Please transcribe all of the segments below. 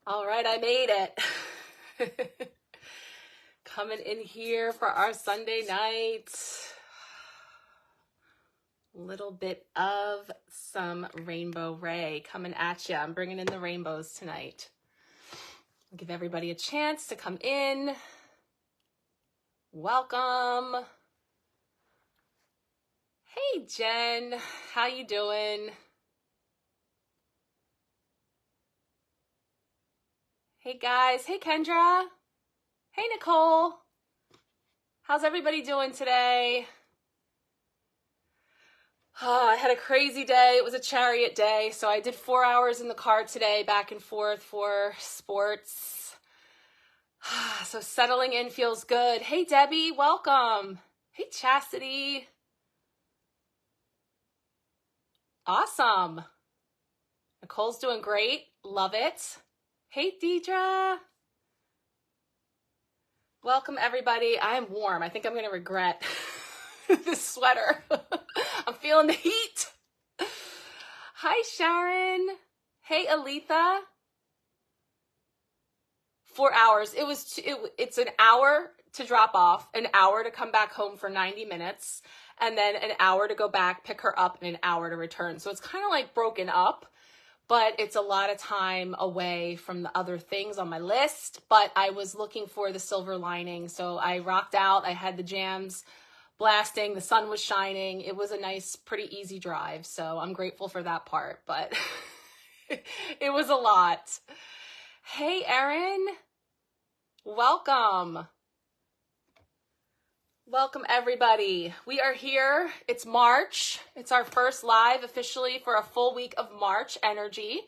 All right, I made it. Coming in here for our Sunday night. Little bit of some rainbow ray coming at you. I'm bringing in the rainbows tonight. I'll give everybody a chance to come in. Welcome. Hey, Jen. How you doing? Hey, guys. Hey, Kendra. Hey, Nicole. How's everybody doing today? Oh, I had a crazy day. It was a chariot day. So I did 4 hours in the car today, back and forth for sports. So settling in feels good. Hey, Debbie, welcome. Hey, Chastity. Awesome. Nicole's doing great. Love it. Hey, Deidre. Welcome, everybody. I am warm. I think I'm going to regret this sweater. I'm feeling the heat. Hi, Sharon. Hey, Aletha. 4 hours. It's an hour to drop off, an hour to come back home for 90 minutes, and then an hour to go back, pick her up, and an hour to return. So it's kind of like broken up, but it's a lot of time away from the other things on my list. But I was looking for the silver lining, so I rocked out. I had the jams blasting, the sun was shining. It was a nice, pretty easy drive, so I'm grateful for that part, but it was a lot. Hey, Erin. Welcome. Welcome, everybody. We are here. It's March. It's our first live officially for a full week of March energy.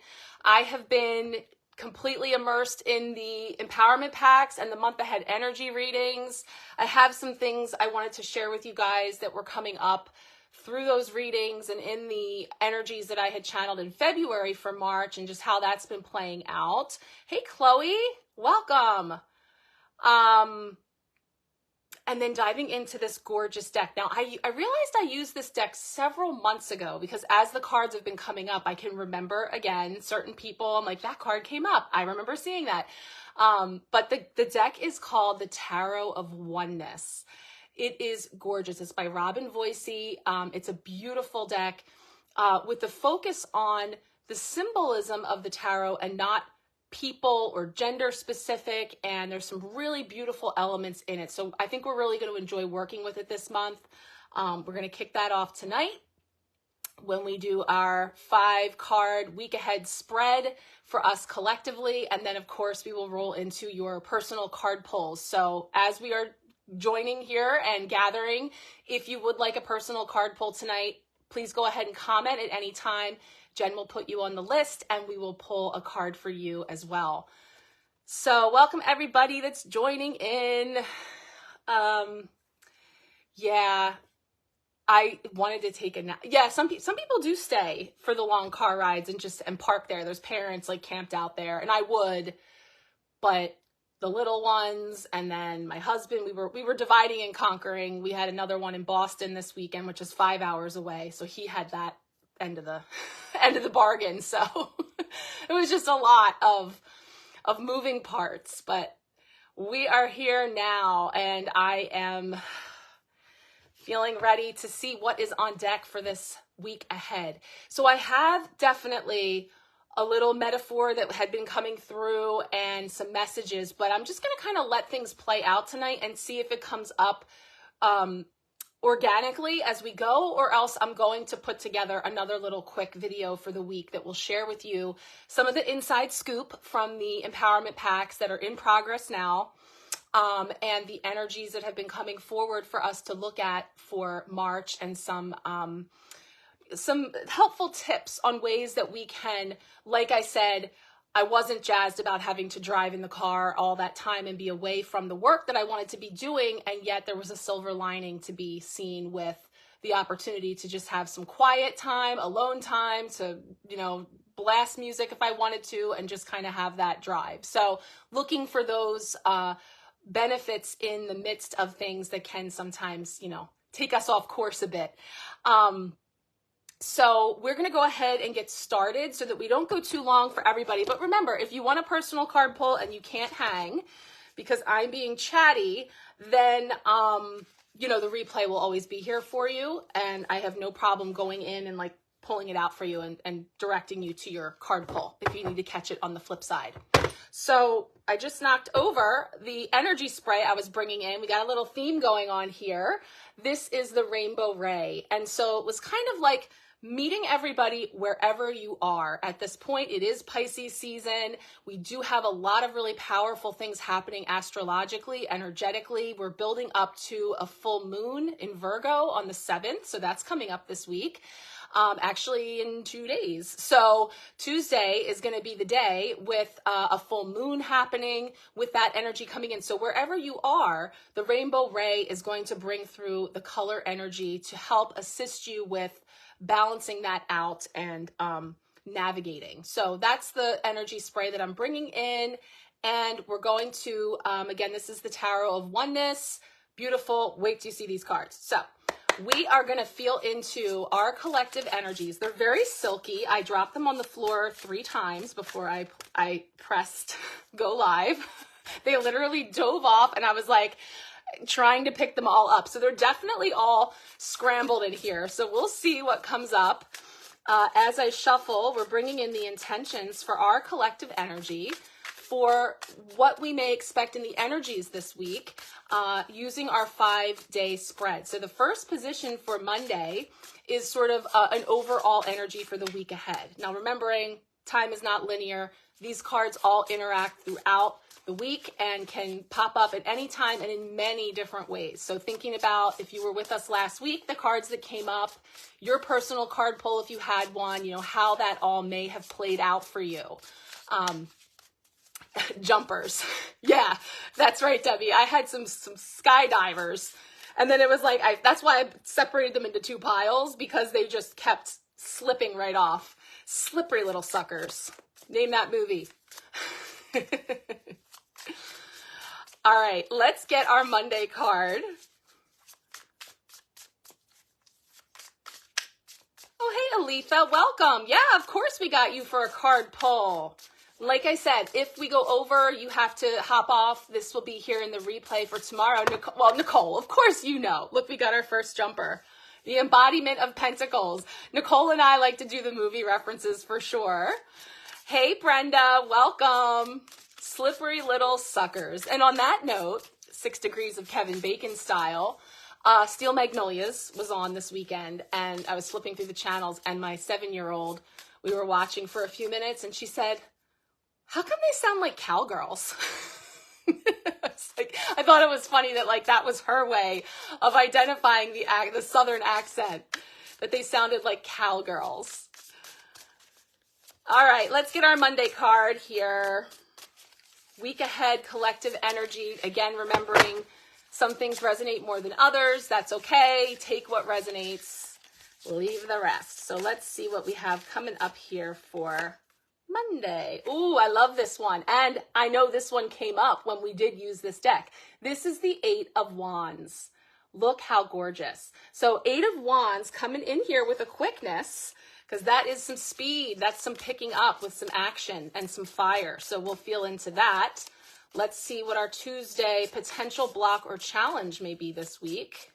I have been completely immersed in the empowerment packs and the month ahead energy readings. I have some things I wanted to share with you guys that were coming up through those readings and in the energies that I had channeled in February for March and just how that's been playing out. Hey, Chloe, welcome. And then diving into this gorgeous deck. Now, I realized I used this deck several months ago because as the cards have been coming up, I can remember, again, certain people. I'm like, that card came up. I remember seeing that. But the deck is called the Tarot of Oneness. It is gorgeous. It's by Robyn Voisey. It's a beautiful deck with the focus on the symbolism of the tarot and not people or gender specific, and there's some really beautiful elements in it. So I think we're really going to enjoy working with it this month. We're going to kick that off tonight when we do our 5-card week ahead spread for us collectively. And then of course we will roll into your personal card pulls. So as we are joining here and gathering, if you would like a personal card pull tonight, please go ahead and comment at any time. Jen will put you on the list and we will pull a card for you as well. So welcome everybody that's joining in. Yeah, I wanted to take a nap. Yeah, some people do stay for the long car rides and park there. There's parents like camped out there, and I would, but the little ones and then my husband, we were dividing and conquering. We had another one in Boston this weekend, which is 5 hours away. So he had that end of the bargain. So it was just a lot of moving parts, but we are here now and I am feeling ready to see what is on deck for this week ahead. So I have definitely a little metaphor that had been coming through and some messages, but I'm just going to kind of let things play out tonight and see if it comes up organically as we go, or else I'm going to put together another little quick video for the week that will share with you some of the inside scoop from the empowerment packs that are in progress now, and the energies that have been coming forward for us to look at for March, and some helpful tips on ways that we can, like I said, I wasn't jazzed about having to drive in the car all that time and be away from the work that I wanted to be doing. And yet there was a silver lining to be seen with the opportunity to just have some quiet time, alone time, to, blast music if I wanted to, and just kind of have that drive. So looking for those benefits in the midst of things that can sometimes, take us off course a bit. So we're going to go ahead and get started so that we don't go too long for everybody. But remember, if you want a personal card pull and you can't hang because I'm being chatty, then, you know, the replay will always be here for you. And I have no problem going in and like pulling it out for you and directing you to your card pull if you need to catch it on the flip side. So I just knocked over the energy spray I was bringing in. We got a little theme going on here. This is the Rainbow Ray. And so it was kind of like meeting everybody wherever you are. At this point, it is Pisces season. We do have a lot of really powerful things happening astrologically, energetically. We're building up to a full moon in Virgo on the 7th. So that's coming up this week. Actually in 2 days. So Tuesday is going to be the day with a full moon happening with that energy coming in. So wherever you are, the Rainbow Ray is going to bring through the color energy to help assist you with balancing that out and navigating. So that's the energy spray that I'm bringing in. And we're going to, again, this is the Tarot of Oneness. Beautiful. Wait till you see these cards. So we are going to feel into our collective energies. They're very silky. I dropped them on the floor 3 times before I pressed go live. They literally dove off and I was like trying to pick them all up. So they're definitely all scrambled in here. So we'll see what comes up. As I shuffle, we're bringing in the intentions for our collective energy for what we may expect in the energies this week using our 5-day spread. So the first position for Monday is sort of an overall energy for the week ahead. Now, remembering time is not linear. These cards all interact throughout the week and can pop up at any time and in many different ways. So thinking about if you were with us last week, the cards that came up, your personal card pull if you had one, you know, how that all may have played out for you. Jumpers. Yeah, that's right, Debbie. I had some skydivers. And then it was like, that's why I separated them into 2 piles because they just kept slipping right off. Slippery little suckers. Name that movie. All right, let's get our Monday card. Oh, hey, Aletha, welcome. Yeah, of course we got you for a card pull. Like I said, if we go over, you have to hop off. This will be here in the replay for tomorrow. Nicole, of course you know. Look, we got our first jumper. The embodiment of pentacles. Nicole and I like to do the movie references for sure. Hey, Brenda, welcome. Slippery little suckers. And on that note, 6 Degrees of Kevin Bacon style, Steel Magnolias was on this weekend, and I was flipping through the channels, and my 7-year-old, we were watching for a few minutes, and she said, how come they sound like cowgirls? I thought it was funny that like that was her way of identifying the Southern accent, that they sounded like cowgirls. All right, let's get our Monday card here. Week ahead, collective energy. Again, remembering some things resonate more than others. That's okay. Take what resonates, leave the rest. So let's see what we have coming up here for Monday. Ooh, I love this one. And I know this one came up when we did use this deck. This is the 8 of Wands. Look how gorgeous. So 8 of Wands coming in here with a quickness, because that is some speed. That's some picking up with some action and some fire. So we'll feel into that. Let's see what our Tuesday potential block or challenge may be this week.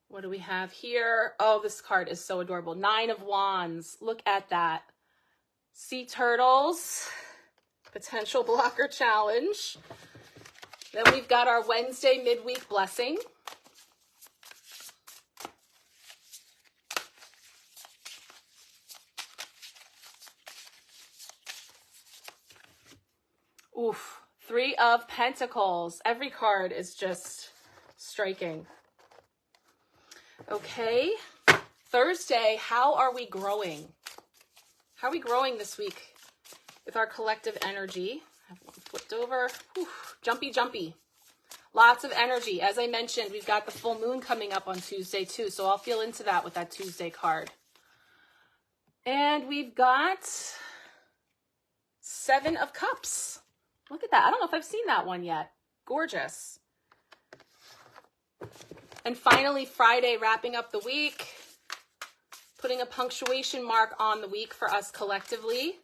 What do we have here? Oh, this card is so adorable. 9 of Wands. Look at that. Sea turtles. Potential blocker challenge. Then we've got our Wednesday midweek blessing. Oof. 3 of Pentacles. Every card is just striking. Okay. Thursday, how are we growing? How are we growing this week with our collective energy? I have one flipped over. Whew. Jumpy, jumpy. Lots of energy. As I mentioned, we've got the full moon coming up on Tuesday too, so I'll feel into that with that Tuesday card. And we've got 7 of Cups. Look at that. I don't know if I've seen that one yet. Gorgeous. And finally, Friday, wrapping up the week, putting a punctuation mark on the week for us collectively.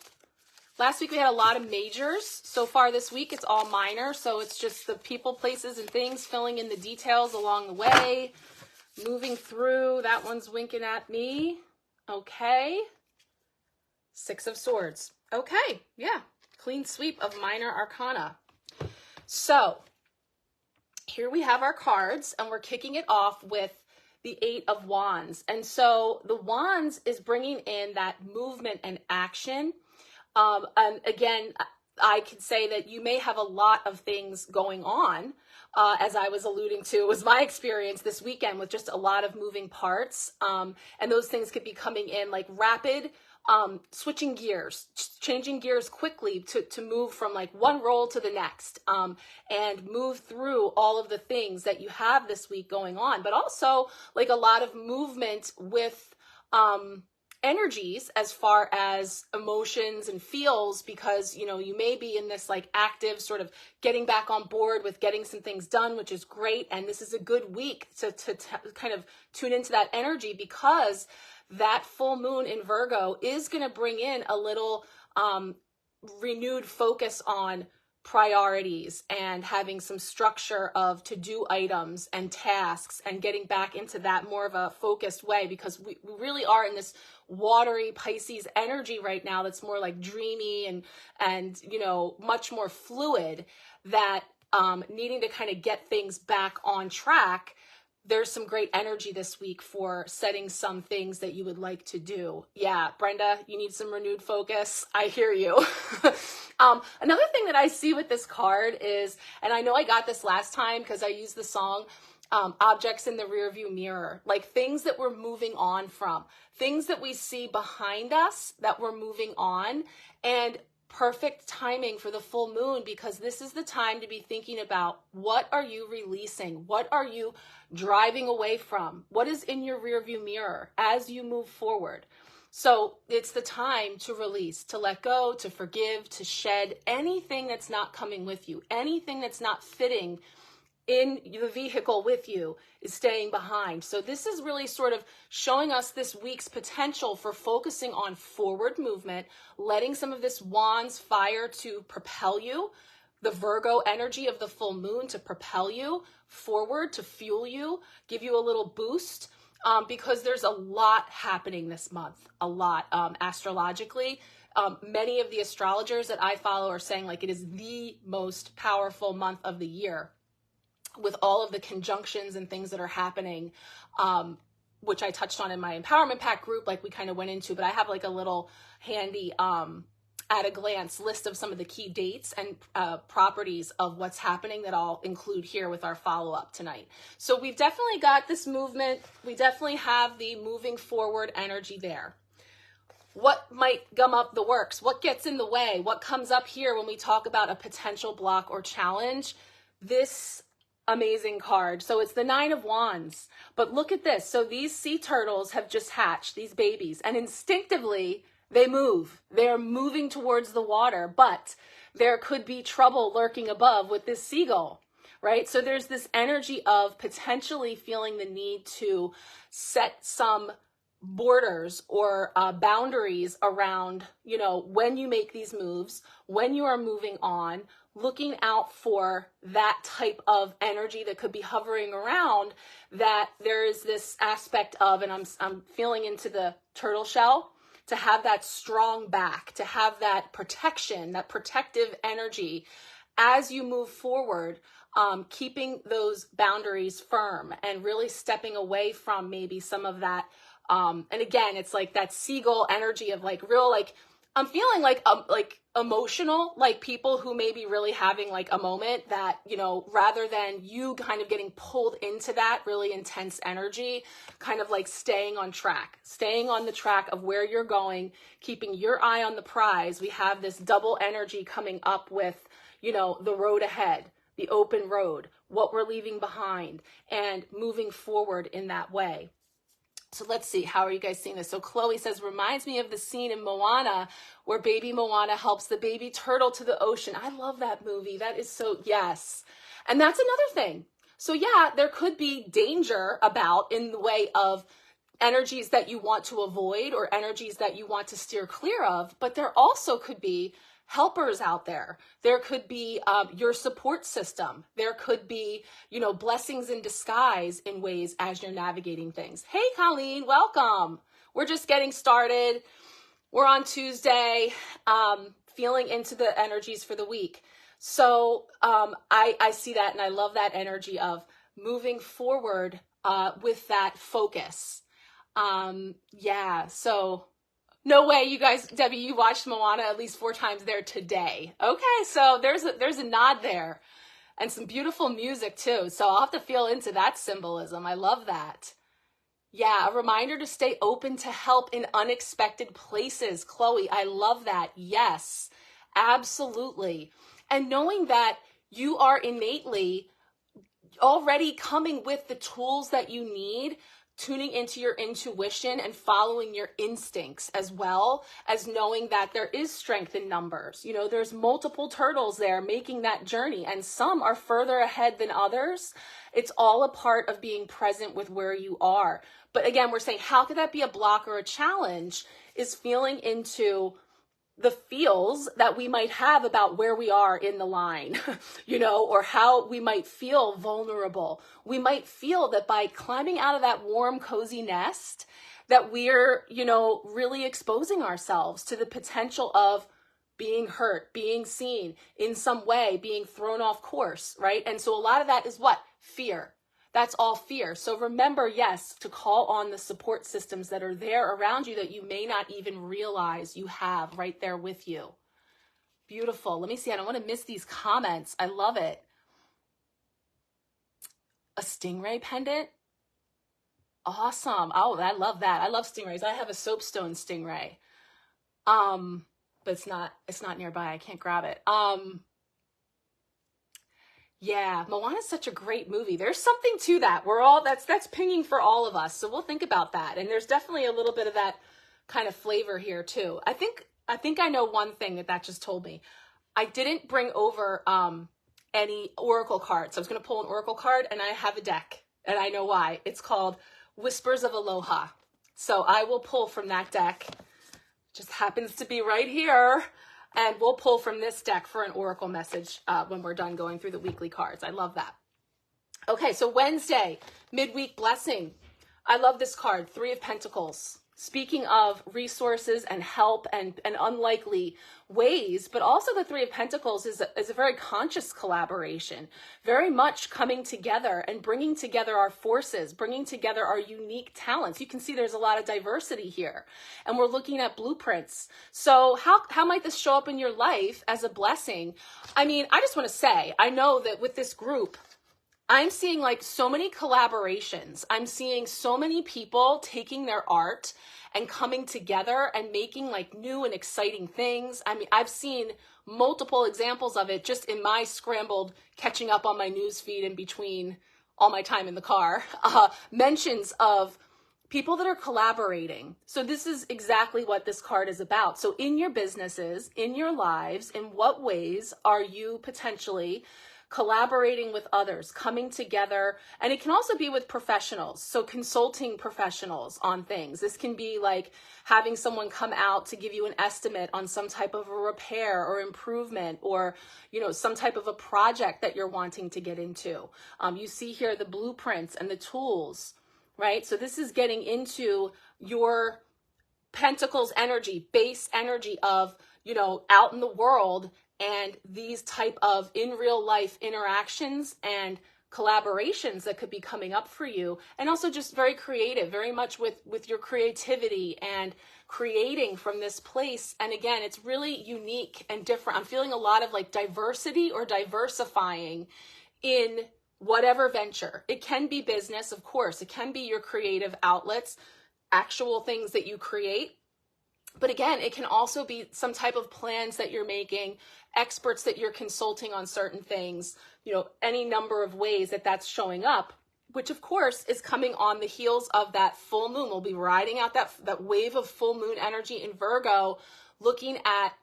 Last week we had a lot of majors. So far this week it's all minor. So it's just the people, places, and things filling in the details along the way. Moving through. That one's winking at me. Okay. 6 of Swords. Okay. Yeah. Clean sweep of minor arcana. So here we have our cards, and we're kicking it off with the 8 of Wands. And so the Wands is bringing in that movement and action. And again, I could say that you may have a lot of things going on, as I was alluding to, was my experience this weekend with just a lot of moving parts. And those things could be coming in like rapid, switching gears, changing gears quickly to move from like one role to the next, and move through all of the things that you have this week going on, but also like a lot of movement with, energies as far as emotions and feels, because, you know, you may be in this like active sort of getting back on board with getting some things done, which is great. And this is a good week to kind of tune into that energy, because that full moon in Virgo is going to bring in a little renewed focus on priorities and having some structure of to-do items and tasks and getting back into that more of a focused way, because we really are in this watery Pisces energy right now that's more like dreamy and you know, much more fluid, that needing to kind of get things back on track. There's some great energy this week for setting some things that you would like to do. Yeah, Brenda, you need some renewed focus. I hear you. Another thing that I see with this card is, and I know I got this last time because I used the song, objects in the rearview mirror, like things that we're moving on from, things that we see behind us that we're moving on. And perfect timing for the full moon, because this is the time to be thinking about, what are you releasing? What are you driving away from? What is in your rearview mirror as you move forward? So it's the time to release, to let go, to forgive, to shed anything that's not coming with you, anything that's not fitting in the vehicle with you is staying behind. So this is really sort of showing us this week's potential for focusing on forward movement, letting some of this Wands fire to propel you, the Virgo energy of the full moon to propel you forward, to fuel you, give you a little boost, because there's a lot happening this month, a lot astrologically. Many of the astrologers that I follow are saying like it is the most powerful month of the year, with all of the conjunctions and things that are happening, which I touched on in my Empowerment Pack group, like we kind of went into, but I have like a little handy at a glance list of some of the key dates and properties of what's happening that I'll include here with our follow-up tonight. So we've definitely got this movement. We definitely have the moving forward energy there. What might gum up the works? What gets in the way? What comes up here when we talk about a potential block or challenge? This amazing card. So it's the 9 of Wands, but look at this. So these sea turtles have just hatched, these babies, and instinctively they move. They're moving towards the water, but there could be trouble lurking above with this seagull, right? So there's this energy of potentially feeling the need to set some borders or boundaries around, you know, when you make these moves, when you are moving on, looking out for that type of energy that could be hovering around, that there is this aspect of, and I'm feeling into the turtle shell, to have that strong back, to have that protection, that protective energy as you move forward, keeping those boundaries firm and really stepping away from maybe some of that. And again, it's like that seagull energy of like real, like, I'm feeling like emotional, like people who may be really having like a moment that, you know, rather than you kind of getting pulled into that really intense energy, kind of like staying on track, staying on the track of where you're going, keeping your eye on the prize. We have this double energy coming up with, you know, the road ahead, the open road, what we're leaving behind, and moving forward in that way. So let's see, how are you guys seeing this? So Chloe says, reminds me of the scene in Moana where baby Moana helps the baby turtle to the ocean. I love that movie. That is so, yes. And that's another thing. So yeah, there could be danger about in the way of energies that you want to avoid or energies that you want to steer clear of, but there also could be helpers out there. There could be your support system. There could be, blessings in disguise in ways as you're navigating things. Hey, Colleen, welcome. We're just getting started. We're on Tuesday, feeling into the energies for the week. So I see that, and I love that energy of moving forward with that focus. So no way, you guys, Debbie, you watched Moana at least 4 times there today. Okay, so there's a nod there, and some beautiful music too. So I'll have to feel into that symbolism. I love that. Yeah, a reminder to stay open to help in unexpected places. Chloe, I love that. Yes, absolutely. And knowing that you are innately already coming with the tools that you need, tuning into your intuition and following your instincts, as well as knowing that there is strength in numbers. There's multiple turtles there making that journey, and some are further ahead than others. It's all a part of being present with where you are. But again, we're saying, how could that be a block or a challenge? Is feeling into the feels that we might have about where we are in the line, or how we might feel vulnerable. We might feel that by climbing out of that warm, cozy nest, that we're, really exposing ourselves to the potential of being hurt, being seen in some way, being thrown off course, right? And so a lot of that is what? Fear. That's all fear. So remember, yes, to call on the support systems that are there around you that you may not even realize you have right there with you. Beautiful. Let me see. I don't want to miss these comments. I love it. A stingray pendant? Awesome. Oh, I love that. I love stingrays. I have a soapstone stingray. But it's not nearby. I can't grab it. Yeah, Moana's such a great movie. There's something to that. That's pinging for all of us. So we'll think about that. And there's definitely a little bit of that kind of flavor here too. I think I know one thing that just told me. I didn't bring over any oracle cards. So I was going to pull an oracle card, and I have a deck, and I know why. It's called Whispers of Aloha. So I will pull from that deck. Just happens to be right here. And we'll pull from this deck for an oracle message when we're done going through the weekly cards. I love that. Okay, so Wednesday, midweek blessing. I love this card, 3 of Pentacles. Speaking of resources and help and unlikely ways, but also the 3 of Pentacles is a very conscious collaboration, very much coming together and bringing together our forces, bringing together our unique talents. You can see there's a lot of diversity here, and we're looking at blueprints. So how might this show up in your life as a blessing? I mean, I just want to say, I know that with this group, I'm seeing like so many collaborations. I'm seeing so many people taking their art and coming together and making like new and exciting things. I mean, I've seen multiple examples of it just in my scrambled catching up on my news feed in between all my time in the car, mentions of people that are collaborating. So this is exactly what this card is about. So in your businesses, in your lives, in what ways are you potentially collaborating with others, coming together? And it can also be with professionals, so consulting professionals on things. This can be like having someone come out to give you an estimate on some type of a repair or improvement, or some type of a project that you're wanting to get into. You see here the blueprints and the tools, right? So this is getting into your Pentacles energy, base energy of out in the world, and these type of in real life interactions and collaborations that could be coming up for you. And also just very creative, very much with your creativity and creating from this place. And again, it's really unique and different. I'm feeling a lot of like diversity or diversifying in whatever venture. It can be business, of course. It can be your creative outlets, actual things that you create. But again, it can also be some type of plans that you're making, experts that you're consulting on certain things, any number of ways that that's showing up, which of course is coming on the heels of that full moon. We'll be riding out that wave of full moon energy in Virgo, looking at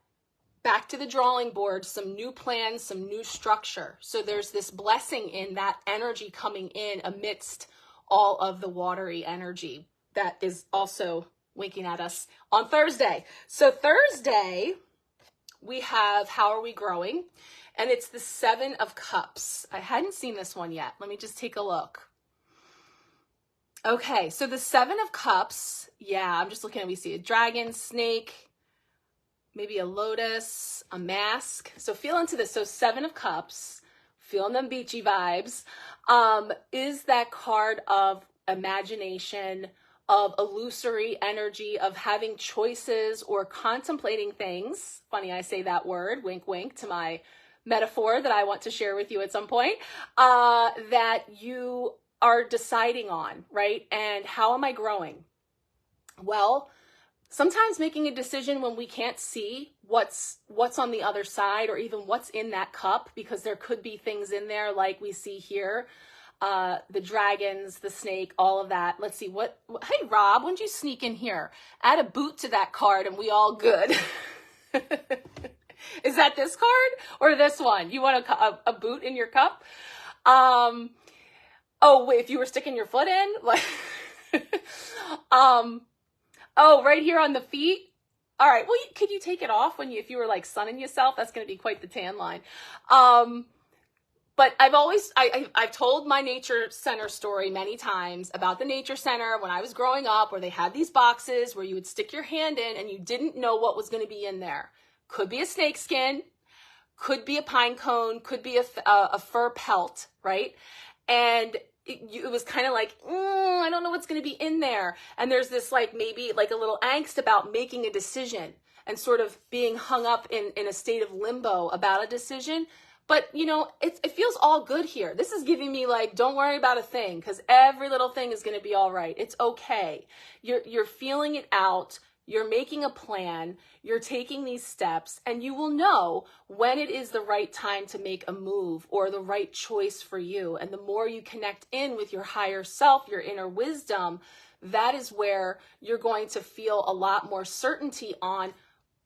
back to the drawing board, some new plans, some new structure. So there's this blessing in that energy coming in amidst all of the watery energy that is also winking at us on Thursday. So Thursday, we have How Are We Growing? And it's the 7 of Cups. I hadn't seen this one yet. Let me just take a look. Okay, so the 7 of Cups, yeah, I'm just looking at, we see a dragon, snake, maybe a lotus, a mask. So feel into this. So 7 of Cups, feeling them beachy vibes, is that card of imagination, of illusory energy, of having choices or contemplating things. Funny, I say that word, wink, wink, to my metaphor that I want to share with you at some point, that you are deciding on, right? And how am I growing? Well, sometimes making a decision when we can't see what's on the other side, or even what's in that cup, because there could be things in there like we see here. The dragons, the snake, all of that. Let's see hey Rob, when'd you sneak in here? Add a boot to that card and we all good. Is that this card or this one? You want a boot in your cup? Oh wait, if you were sticking your foot in? Oh, right here on the feet? All right, well, could you take it off if you were like sunning yourself? That's going to be quite the tan line. But I've told my nature center story many times about the nature center when I was growing up, where they had these boxes where you would stick your hand in and you didn't know what was going to be in there. Could be a snake skin, could be a pine cone, could be a fur pelt, right? And it was kind of like, I don't know what's going to be in there. And there's this maybe a little angst about making a decision and sort of being hung up in a state of limbo about a decision. But, it feels all good here. This is giving me don't worry about a thing, because every little thing is going to be all right. It's okay. You're feeling it out. You're making a plan. You're taking these steps, and you will know when it is the right time to make a move or the right choice for you. And the more you connect in with your higher self, your inner wisdom, that is where you're going to feel a lot more certainty on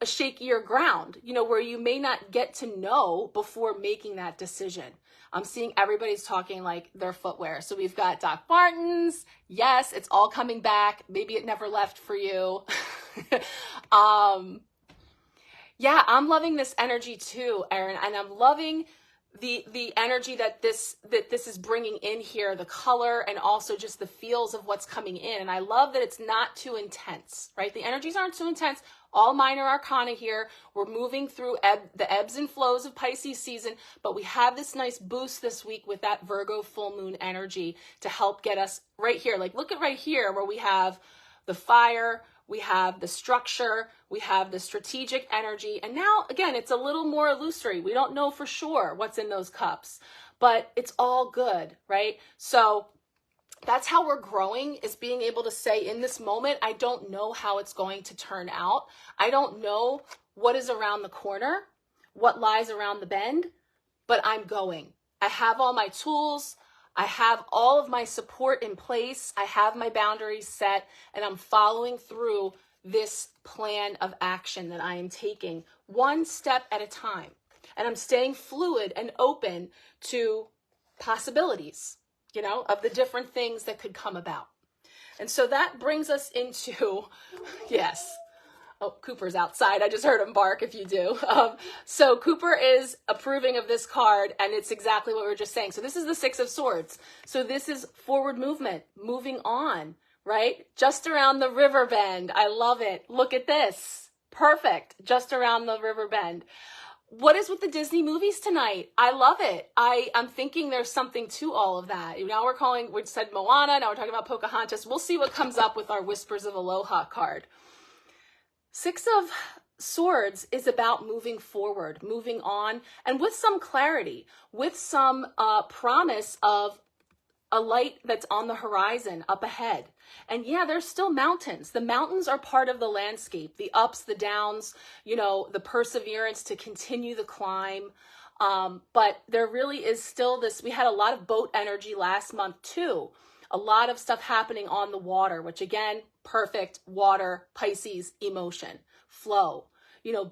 a shakier ground, where you may not get to know before making that decision. I'm seeing everybody's talking their footwear. So we've got Doc Martens. Yes, it's all coming back. Maybe it never left for you. Yeah, I'm loving this energy too, Erin, and I'm loving the energy that this is bringing in here, the color, and also just the feels of what's coming in. And I love that it's not too intense, right? The energies aren't too intense. All minor arcana here. We're moving through the ebbs and flows of Pisces season, but we have this nice boost this week with that Virgo full moon energy to help get us right here. Look at right here where we have the fire, we have the structure, we have the strategic energy. And now, again, it's a little more illusory. We don't know for sure what's in those cups, but it's all good, right? So that's how we're growing, is being able to say in this moment, I don't know how it's going to turn out. I don't know what is around the corner, what lies around the bend, but I'm going. I have all my tools. I have all of my support in place. I have my boundaries set, and I'm following through this plan of action that I am taking one step at a time. And I'm staying fluid and open to possibilities, of the different things that could come about. And so that brings us into, yes. Oh, Cooper's outside. I just heard him bark if you do. So Cooper is approving of this card, and it's exactly what we were just saying. So this is the 6 of Swords. So this is forward movement, moving on, right? Just around the river bend. I love it. Look at this. Perfect. Just around the river bend. What is with the Disney movies tonight? I love it. I'm thinking there's something to all of that. Now we said Moana, now we're talking about Pocahontas. We'll see what comes up with our Whispers of Aloha card. 6 of Swords is about moving forward, moving on, and with some clarity, with some promise of a light that's on the horizon up ahead. And yeah, there's still mountains. The mountains are part of the landscape, the ups, the downs, the perseverance to continue the climb. But there really is still this, we had a lot of boat energy last month too. A lot of stuff happening on the water, which again, perfect water, Pisces, emotion, flow.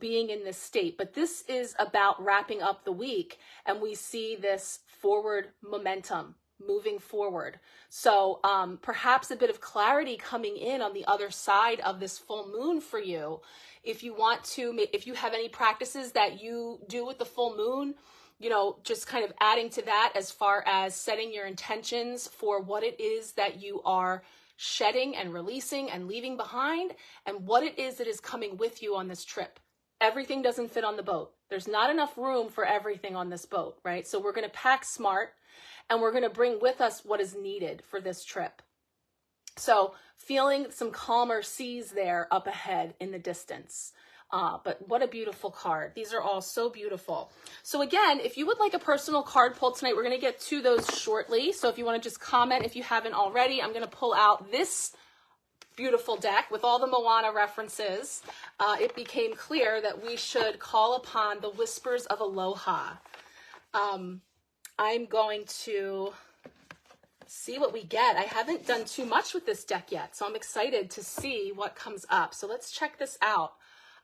being in this state. But this is about wrapping up the week, and we see this forward momentum moving forward. So perhaps a bit of clarity coming in on the other side of this full moon for you. If you want to, if you have any practices that you do with the full moon, just kind of adding to that as far as setting your intentions for what it is that you are shedding and releasing and leaving behind, and what it is that is coming with you on this trip. Everything doesn't fit on the boat. There's not enough room for everything on this boat, right? So we're going to pack smart, and we're going to bring with us what is needed for this trip. So feeling some calmer seas there up ahead in the distance. But what a beautiful card. These are all so beautiful. So again, if you would like a personal card pull tonight, we're going to get to those shortly. So if you want to just comment, if you haven't already, I'm going to pull out this beautiful deck with all the Moana references. It became clear that we should call upon the whispers of aloha. I'm going to see what we get. I haven't done too much with this deck yet, so I'm excited to see what comes up. So let's check this out.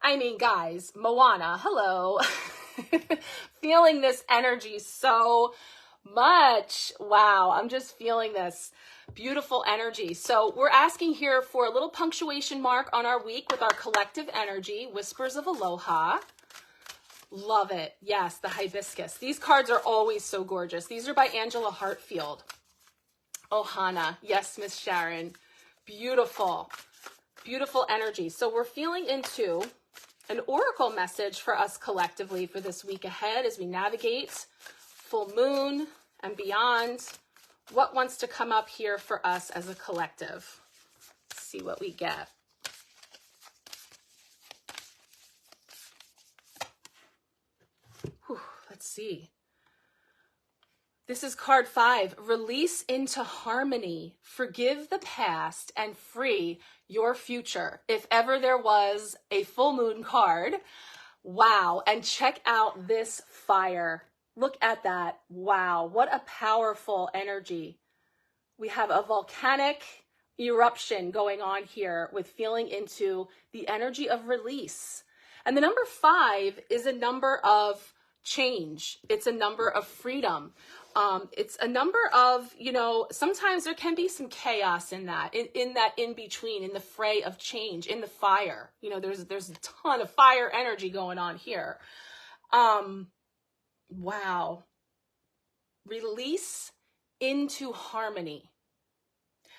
I mean, guys, Moana, hello. Feeling this energy so much. Wow, I'm just feeling this beautiful energy. So we're asking here for a little punctuation mark on our week with our collective energy, Whispers of Aloha. Love it. Yes, the hibiscus. These cards are always so gorgeous. These are by Angela Hartfield. Ohana. Yes, Miss Sharon. Beautiful. Beautiful energy. So we're feeling into an oracle message for us collectively for this week ahead as we navigate full moon and beyond. What wants to come up here for us as a collective? Let's see what we get. Whew, let's see. This is card 5. Release into harmony. Forgive the past and free your future. If ever there was a full moon card. Wow. And check out this fire. Look at that. Wow. What a powerful energy. We have a volcanic eruption going on here with feeling into the energy of release. And the number 5 is a number of change. It's a number of freedom. It's a number of, sometimes there can be some chaos in that, in that in between, in the fray of change, in the fire. There's a ton of fire energy going on here. Wow. Release into harmony.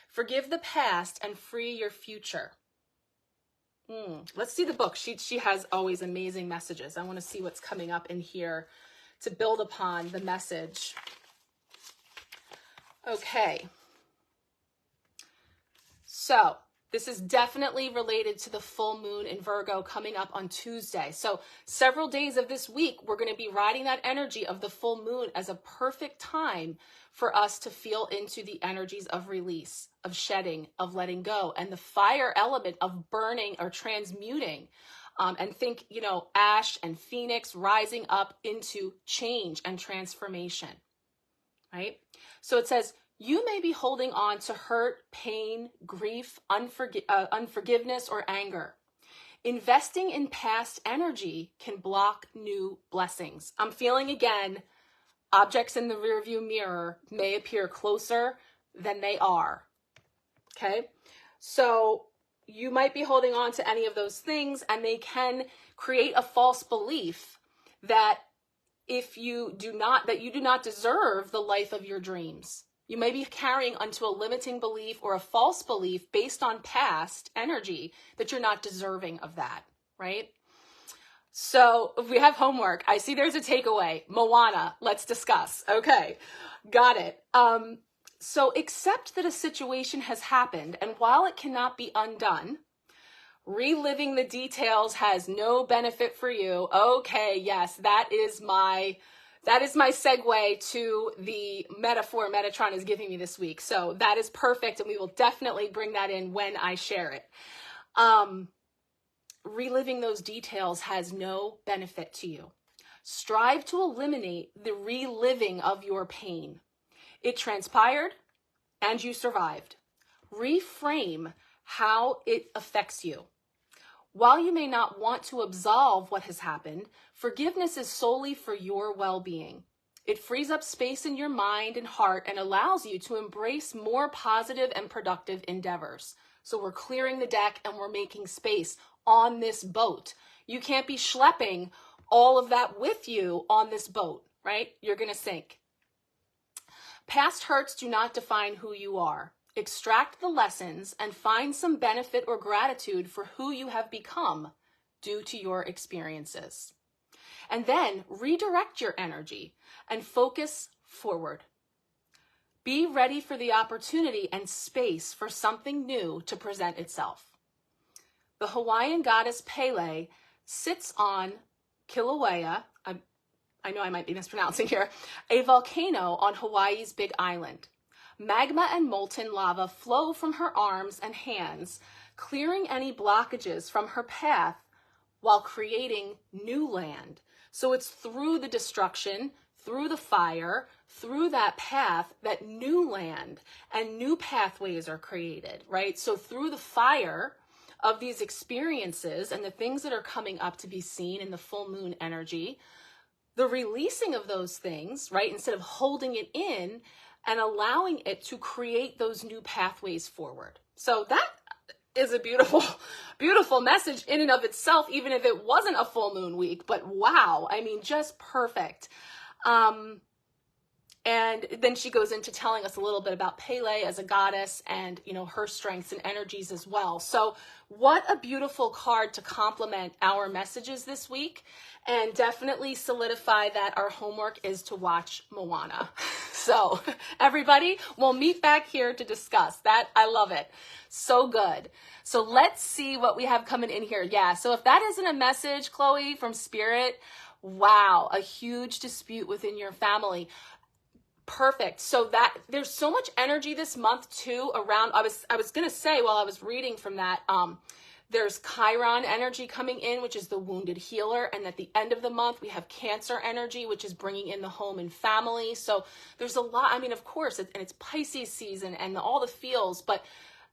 Forgive the past and free your future. Let's see the book. She has always amazing messages. I want to see what's coming up in here to build upon the message. Okay. So this is definitely related to the full moon in Virgo coming up on Tuesday. So several days of this week, we're going to be riding that energy of the full moon as a perfect time for us to feel into the energies of release, of shedding, of letting go, and the fire element of burning or transmuting. And think, ash and phoenix rising up into change and transformation, right? So it says, you may be holding on to hurt, pain, grief, unforgiveness, or anger. Investing in past energy can block new blessings. I'm feeling again, objects in the rearview mirror may appear closer than they are. Okay? So you might be holding on to any of those things, and they can create a false belief that you do not deserve the life of your dreams. You may be carrying onto a limiting belief or a false belief based on past energy that you're not deserving of that, right? So if we have homework, I see there's a takeaway. Moana, let's discuss. Okay, got it. So accept that a situation has happened, and while it cannot be undone, reliving the details has no benefit for you. Okay, yes, that is my segue to the metaphor Metatron is giving me this week. So that is perfect, and we will definitely bring that in when I share it. Reliving those details has no benefit to you. Strive to eliminate the reliving of your pain. It transpired, and you survived. Reframe how it affects you. While you may not want to absolve what has happened, forgiveness is solely for your well-being. It frees up space in your mind and heart and allows you to embrace more positive and productive endeavors. So we're clearing the deck and we're making space on this boat. You can't be schlepping all of that with you on this boat, right? You're going to sink. Past hurts do not define who you are. Extract the lessons and find some benefit or gratitude for who you have become due to your experiences. And then redirect your energy and focus forward. Be ready for the opportunity and space for something new to present itself. The Hawaiian goddess Pele sits on Kilauea, I know I might be mispronouncing here, a volcano on Hawaii's Big Island. Magma and molten lava flow from her arms and hands, clearing any blockages from her path while creating new land. So it's through the destruction, through the fire, through that path, that new land and new pathways are created, right? So through the fire of these experiences and the things that are coming up to be seen in the full moon energy, the releasing of those things, right? Instead of holding it in and allowing it to create those new pathways forward. So that is a beautiful, beautiful message in and of itself, even if it wasn't a full moon week, but wow, I mean, just perfect. And then she goes into telling us a little bit about Pele as a goddess and, you know, her strengths and energies as well. So what a beautiful card to complement our messages this week, and definitely solidify that our homework is to watch Moana. So everybody, we'll meet back here to discuss that. I love it. So good. So let's see what we have coming in here. Yeah. So if that isn't a message, Chloe, from Spirit, wow, a huge dispute within your family. Perfect. So that there's so much energy this month too around, I was going to say while I was reading from that, there's Chiron energy coming in, which is the wounded healer. And at the end of the month, we have Cancer energy, which is bringing in the home and family. So there's a lot, I mean, of course, and it's Pisces season and all the feels, but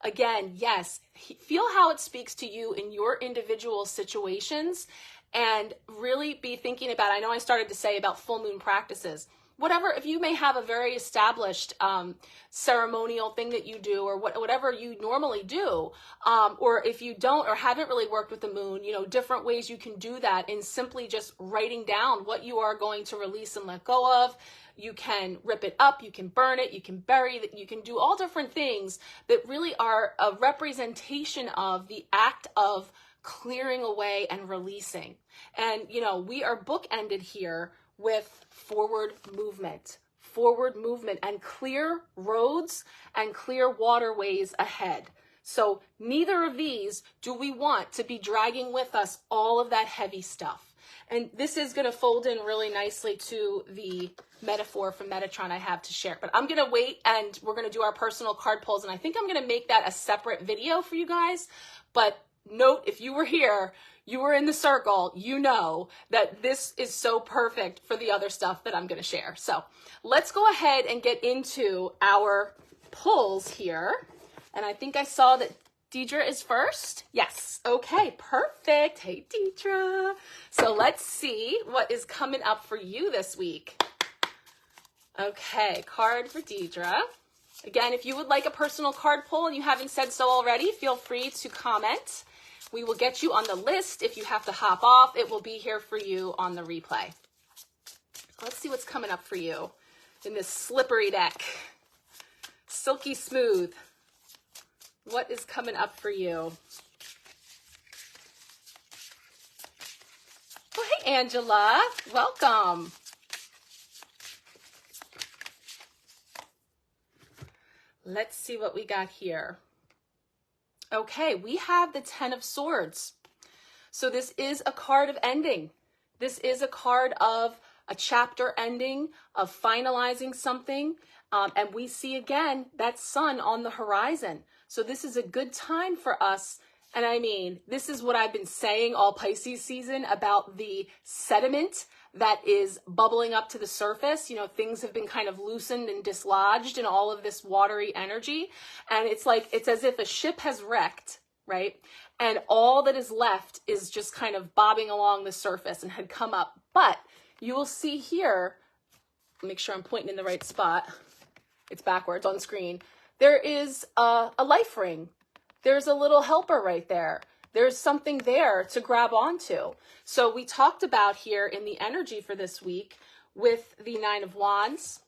again, yes, feel how it speaks to you in your individual situations and really be thinking about, I know I started to say about full moon practices. Whatever, if you may have a very established ceremonial thing that you do or whatever you normally do, or if you don't or haven't really worked with the moon, you know, different ways you can do that in simply just writing down what you are going to release and let go of. You can rip it up, you can burn it, you can bury it, you can do all different things that really are a representation of the act of clearing away and releasing. And, you know, we are bookended here with forward movement and clear roads and clear waterways ahead. So neither of these do we want to be dragging with us all of that heavy stuff. And this is going to fold in really nicely to the metaphor from Metatron I have to share. But I'm going to wait and we're going to do our personal card pulls. And I think I'm going to make that a separate video for you guys. But note, if you were here, you were in the circle, you know that this is so perfect for the other stuff that I'm going to share. So let's go ahead and get into our pulls here. And I think I saw that Deidre is first. Yes. Okay, perfect. Hey, Deidre. So let's see what is coming up for you this week. Okay, card for Deidre. Again, if you would like a personal card pull and you haven't said so already, feel free to comment. We will get you on the list. If you have to hop off, it will be here for you on the replay. Let's see what's coming up for you in this slippery deck. Silky smooth. What is coming up for you? Oh, hey, Angela. Welcome. Let's see what we got here. Okay, we have the 10 of Swords. So this is a card of ending. This is a card of a chapter ending, of finalizing something. And we see again that sun on the horizon. So this is a good time for us. And I mean, this is what I've been saying all Pisces season about the sediment that is bubbling up to the surface. You know, things have been kind of loosened and dislodged in all of this watery energy. And it's like, it's as if a ship has wrecked right? And all that is left is just kind of bobbing along the surface and had come up. But you will see here, make sure I'm pointing in the right spot. It's backwards on screen. There is a life ring. There's a little helper right there. There's something there to grab onto. So we talked about here in the energy for this week with the Nine of Wands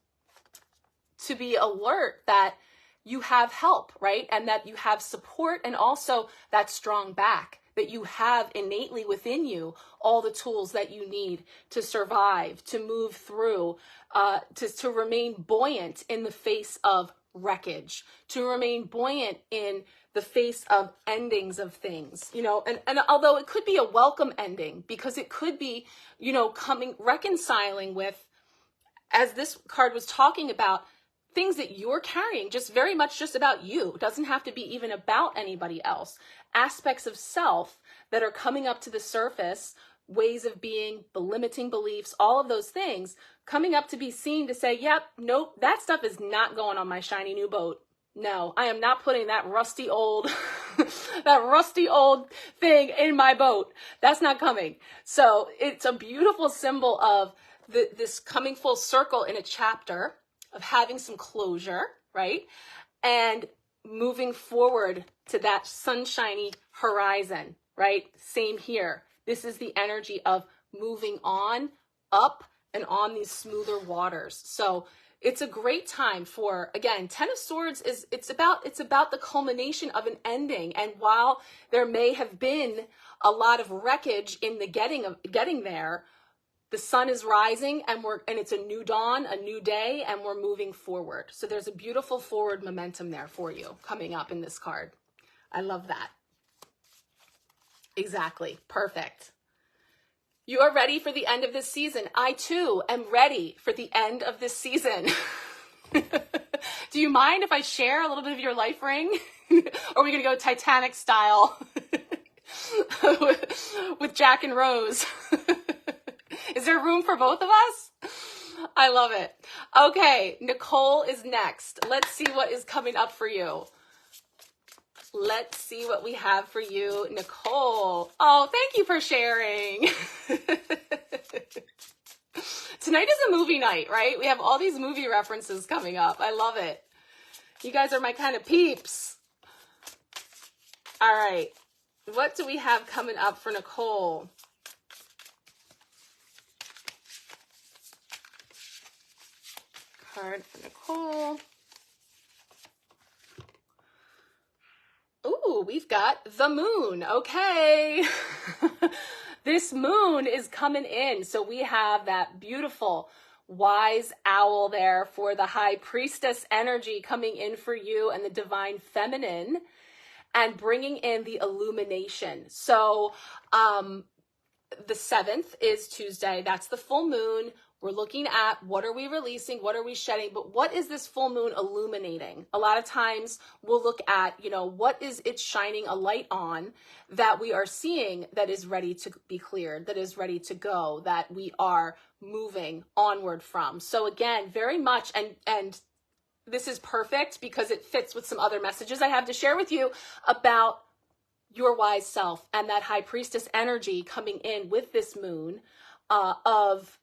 to be alert that you have help, right? And that you have support and also that strong back, that you have innately within you all the tools that you need to survive, to move through, to remain buoyant in the face of wreckage, to remain buoyant in the face of endings of things, you know, and although it could be a welcome ending, because it could be, you know, reconciling with, as this card was talking about, things that you're carrying, just very much just about you. It doesn't have to be even about anybody else. Aspects of self that are coming up to the surface, ways of being, the limiting beliefs, all of those things coming up to be seen to say, yep, nope, that stuff is not going on my shiny new boat. No, I am not putting that rusty old, that rusty old thing in my boat. That's not coming. So it's a beautiful symbol of this coming full circle in a chapter, of having some closure, right? And moving forward to that sunshiny horizon, right? Same here. This is the energy of moving on, up, and on these smoother waters. So it's a great time for, again, Ten of Swords is, it's about the culmination of an ending. And while there may have been a lot of wreckage in the getting there, the sun is rising and it's a new dawn, a new day, and we're moving forward. So there's a beautiful forward momentum there for you coming up in this card. I love that. Exactly. Perfect. You are ready for the end of this season. I too am ready for the end of this season. Do you mind if I share a little bit of your life ring? Or are we going to go Titanic style with Jack and Rose? Is there room for both of us? I love it. Okay, Nicole is next. Let's see what is coming up for you. Let's see what we have for you, Nicole. Oh, thank you for sharing. Tonight is a movie night, right? We have all these movie references coming up. I love it. You guys are my kind of peeps. All right. What do we have coming up for Nicole? Card for Nicole. Ooh, we've got the moon. Okay. This moon is coming in. So we have that beautiful wise owl there for the high priestess energy coming in for you, and the divine feminine, and bringing in the illumination. So the 7th is Tuesday. That's the full moon. We're looking at what are we releasing, what are we shedding, but what is this full moon illuminating? A lot of times we'll look at, you know, what is it shining a light on that we are seeing that is ready to be cleared, that is ready to go, that we are moving onward from. So again, very much, and this is perfect because it fits with some other messages I have to share with you about your wise self and that high priestess energy coming in with this moon, of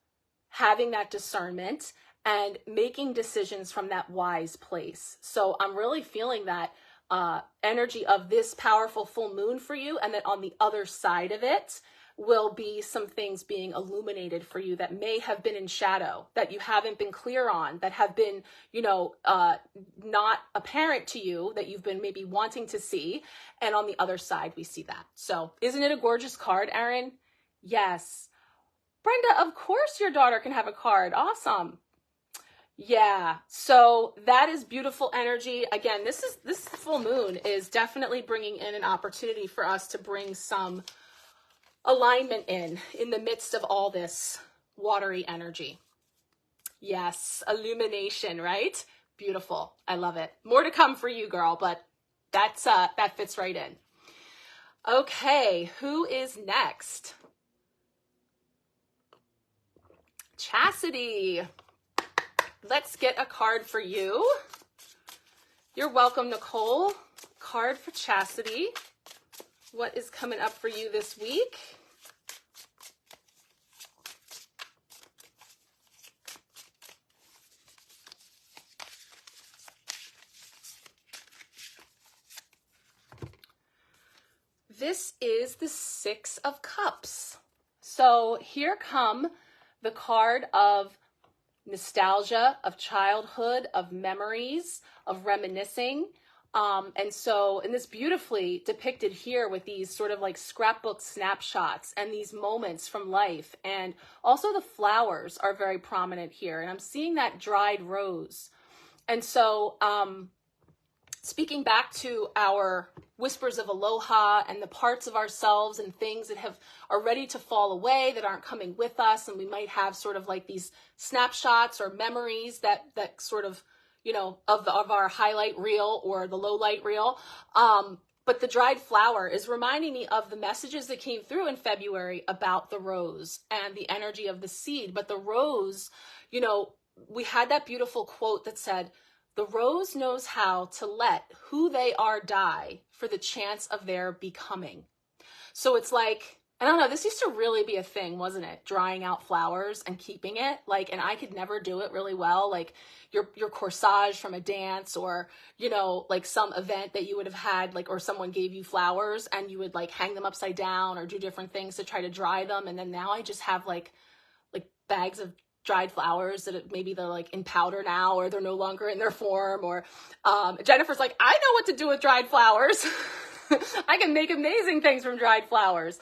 having that discernment and making decisions from that wise place. So I'm really feeling that energy of this powerful full moon for you, and that on the other side of it will be some things being illuminated for you that may have been in shadow, that you haven't been clear on, that have been, you know, not apparent to you, that you've been maybe wanting to see. And on the other side, we see that. So isn't it a gorgeous card, Erin? Yes. Brenda, of course your daughter can have a card. Awesome. Yeah, so that is beautiful energy. Again, this full moon is definitely bringing in an opportunity for us to bring some alignment in the midst of all this watery energy. Yes, illumination, right? Beautiful. I love it. More to come for you, girl, but that fits right in. Okay, who is next? Chastity. Let's get a card for you. You're welcome, Nicole. Card for Chastity. what is coming up for you this week? This is the Six of Cups. So here come the card of nostalgia, of childhood, of memories, of reminiscing. And this beautifully depicted here with these sort of like scrapbook snapshots and these moments from life. And also the flowers are very prominent here. And I'm seeing that dried rose. And so, speaking back to our whispers of aloha and the parts of ourselves and things that are ready to fall away, that aren't coming with us, and we might have sort of like these snapshots or memories that sort of, you know, of our highlight reel or the low light reel. But the dried flower is reminding me of the messages that came through in February about the rose and the energy of the seed. But the rose, you know, we had that beautiful quote that said, "The rose knows how to let who they are die for the chance of their becoming." So it's like, I don't know, this used to really be a thing, wasn't it? Drying out flowers and keeping it, like, and I could never do it really well. Like your corsage from a dance, or, you know, like some event that you would have had, like, or someone gave you flowers and you would like hang them upside down or do different things to try to dry them. And then now I just have like bags of dried flowers that maybe they're like in powder now, or they're no longer in their form, or Jennifer's like, I know what to do with dried flowers. I can make amazing things from dried flowers.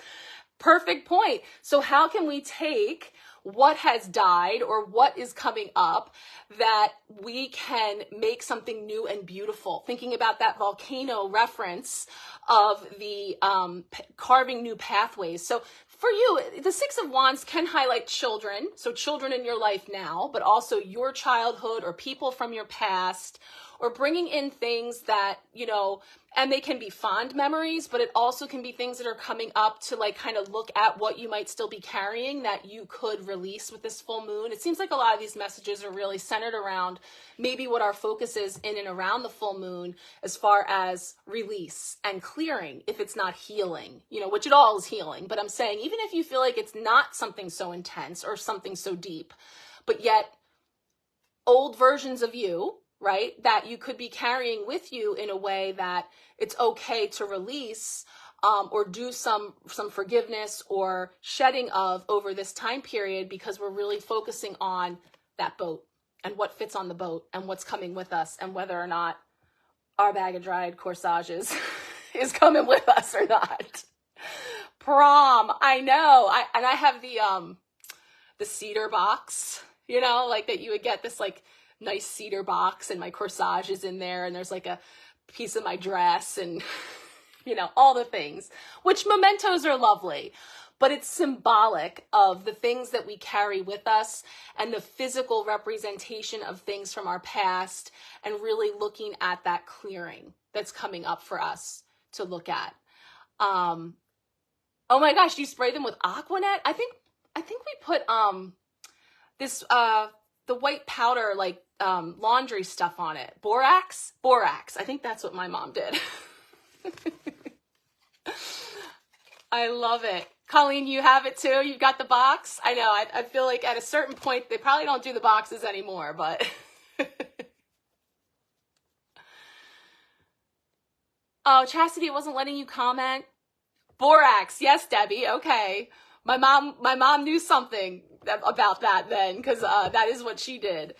Perfect point. So how can we take what has died or what is coming up that we can make something new and beautiful? Thinking about that volcano reference of the carving new pathways. So for you, the Six of Wands can highlight children. So children in your life now, but also your childhood or people from your past, or bringing in things that, you know, and they can be fond memories, but it also can be things that are coming up to like kind of look at what you might still be carrying that you could release with this full moon. It seems like a lot of these messages are really centered around maybe what our focus is in and around the full moon, as far as release and clearing, if it's not healing, you know, which it all is healing. But I'm saying, even if you feel like it's not something so intense or something so deep, but yet old versions of you, right, that you could be carrying with you in a way that it's okay to release, or do some forgiveness or shedding of over this time period, because we're really focusing on that boat and what fits on the boat and what's coming with us, and whether or not our bag of dried corsages is coming with us or not. Prom, I know. I have the cedar box, you know, like that you would get this like nice cedar box, and my corsage is in there, and there's like a piece of my dress, and you know, all the things, which mementos are lovely, but it's symbolic of the things that we carry with us and the physical representation of things from our past, and really looking at that clearing that's coming up for us to look at. Oh my gosh, do you spray them with Aquanet? I think we put this the white powder, like laundry stuff on it. Borax. I think that's what my mom did. I love it. Colleen, you have it too? You've got the box? I know. I feel like at a certain point, they probably don't do the boxes anymore, but. Oh, Chastity wasn't letting you comment. Borax. Yes, Debbie. Okay. My mom knew something about that then, because that is what she did.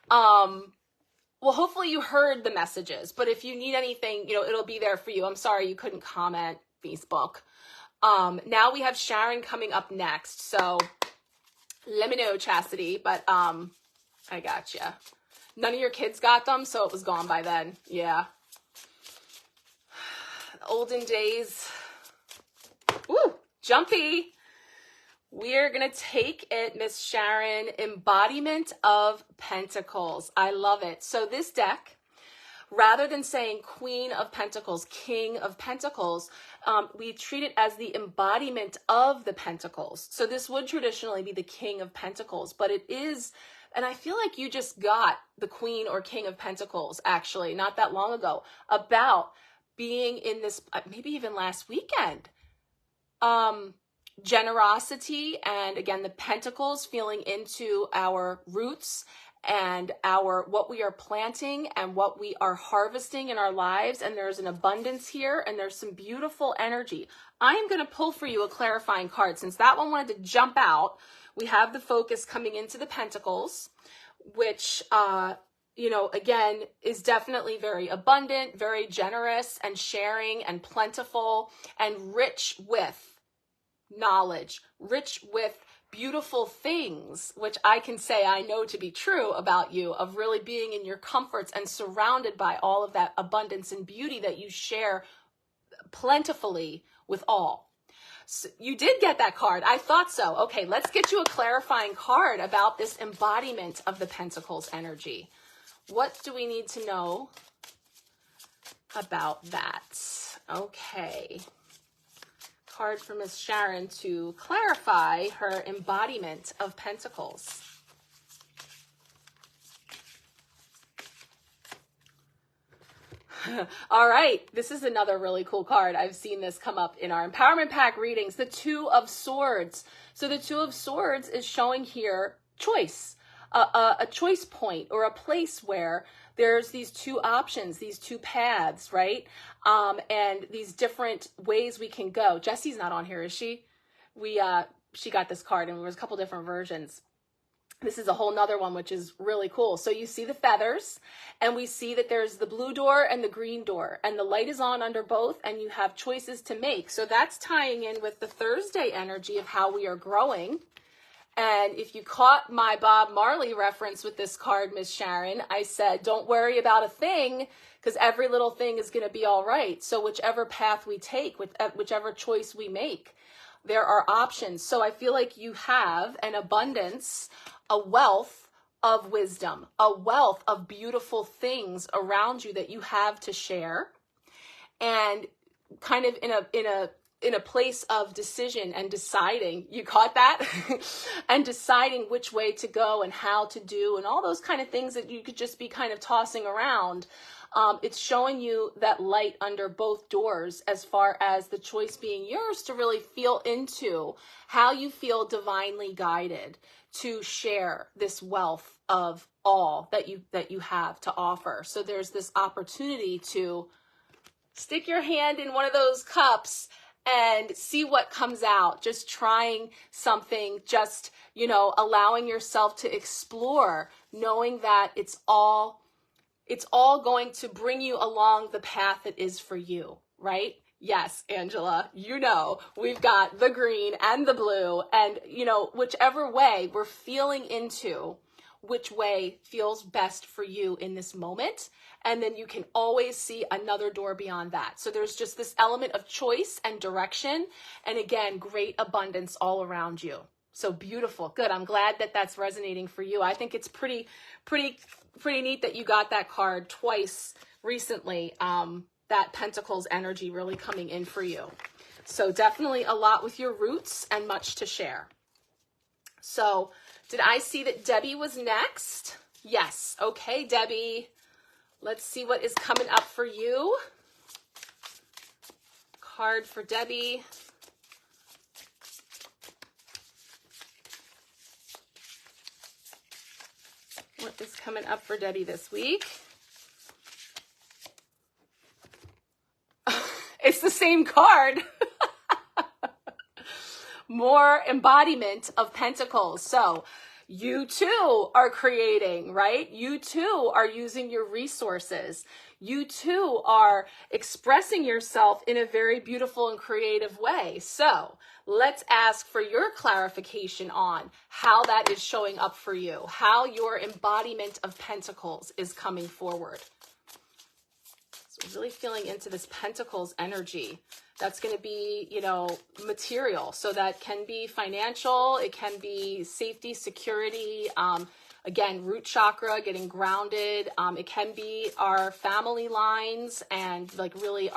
Well, hopefully you heard the messages, but if you need anything, you know, it'll be there for you. I'm sorry you couldn't comment, Facebook. Now we have Sharon coming up next, so let me know, Chastity, but I gotcha. None of your kids got them, so it was gone by then. Yeah. Olden days. Woo, jumpy. We're going to take it, Miss Sharon, Embodiment of Pentacles. I love it. So this deck, rather than saying Queen of Pentacles, King of Pentacles, we treat it as the embodiment of the Pentacles. So this would traditionally be the King of Pentacles, but it is, and I feel like you just got the Queen or King of Pentacles, actually, not that long ago, about being in this, maybe even last weekend, generosity, and again, the pentacles, feeling into our roots and what we are planting and what we are harvesting in our lives. And there's an abundance here, and there's some beautiful energy. I am going to pull for you a clarifying card. Since that one wanted to jump out, we have the focus coming into the pentacles, which, you know, again, is definitely very abundant, very generous and sharing and plentiful and rich with knowledge, rich with beautiful things, which I can say I know to be true about you, of really being in your comforts and surrounded by all of that abundance and beauty that you share plentifully with all. So you did get that card. I thought so. Okay, let's get you a clarifying card about this embodiment of the Pentacles energy. What do we need to know about that? Okay. Card for Miss Sharon to clarify her embodiment of Pentacles. All right, this is another really cool card. I've seen this come up in our Empowerment Pack readings, the Two of Swords. So the Two of Swords is showing here choice, a choice point, or a place where there's these two options, these two paths, right? And these different ways we can go. Jessie's not on here, is she? She got this card, and there was a couple different versions. This is a whole nother one, which is really cool. So you see the feathers, and we see that there's the blue door and the green door, and the light is on under both, and you have choices to make. So that's tying in with the Thursday energy of how we are growing. And if you caught my Bob Marley reference with this card, Miss Sharon, I said, don't worry about a thing, because every little thing is going to be all right. So whichever path we take, whichever choice we make, there are options. So I feel like you have an abundance, a wealth of wisdom, a wealth of beautiful things around you that you have to share, and kind of in a place of decision and deciding. You caught that? And deciding which way to go and how to do, and all those kind of things that you could just be kind of tossing around. It's showing you that light under both doors, as far as the choice being yours to really feel into how you feel divinely guided to share this wealth of all that you have to offer. So there's this opportunity to stick your hand in one of those cups and see what comes out. Just trying something, just, you know, allowing yourself to explore, knowing that it's all going to bring you along the path that is for you, right? Yes, Angela, you know, we've got the green and the blue, and, you know, whichever way we're feeling into, which way feels best for you in this moment. And then you can always see another door beyond that. So there's just this element of choice and direction. And again, great abundance all around you. So beautiful. Good. I'm glad that that's resonating for you. I think it's pretty neat that you got that card twice recently. That Pentacles energy really coming in for you. So definitely a lot with your roots and much to share. So did I see that Debbie was next? Yes. Okay, Debbie. Let's see what is coming up for you. Card for Debbie. What is coming up for Debbie this week? It's the same card. More embodiment of Pentacles. So you too are creating, right? You too are using your resources. You too are expressing yourself in a very beautiful and creative way. So let's ask for your clarification on how that is showing up for you, how your embodiment of Pentacles is coming forward. So really feeling into this Pentacles energy. That's going to be, you know, material. So that can be financial. It can be safety, security. Again, root chakra, getting grounded. It can be our family lines and like really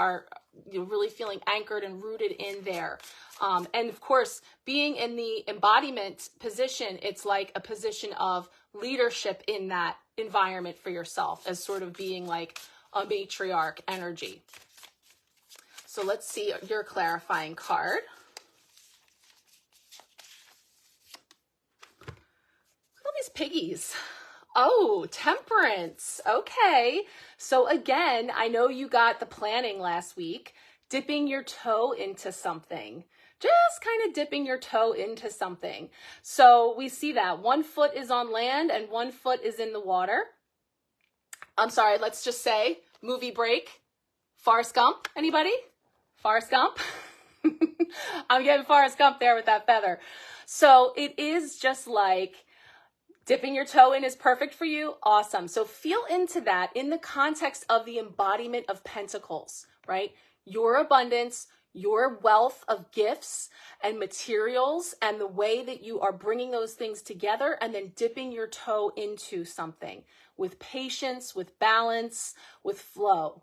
really feeling anchored and rooted in there. And of course, being in the embodiment position, it's like a position of leadership in that environment for yourself, as sort of being like a matriarch energy. So let's see your clarifying card. Look at all these piggies. Oh, temperance. Okay. So again, I know you got the planning last week, dipping your toe into something. Just kind of dipping your toe into something. So we see that one foot is on land and one foot is in the water. I'm sorry, let's just say movie break. Forrest Gump, anybody? Forrest Gump? I'm getting Forrest Gump there with that feather. So it is just like dipping your toe in is perfect for you. Awesome. So feel into that in the context of the embodiment of pentacles, right? Your abundance, your wealth of gifts and materials, and the way that you are bringing those things together and then dipping your toe into something with patience, with balance, with flow.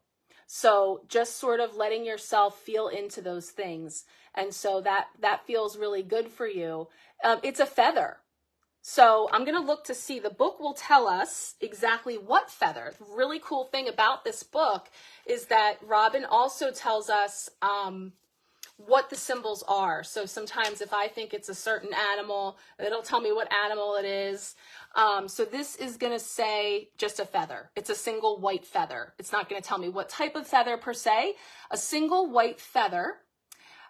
So just sort of letting yourself feel into those things. And so that feels really good for you. It's a feather. So I'm going to look to see, the book will tell us exactly what feather. The really cool thing about this book is that Robyn also tells us what the symbols are. So sometimes if I think it's a certain animal, it'll tell me what animal it is. So this is going to say just a feather. It's a single white feather. It's not going to tell me what type of feather per se. A single white feather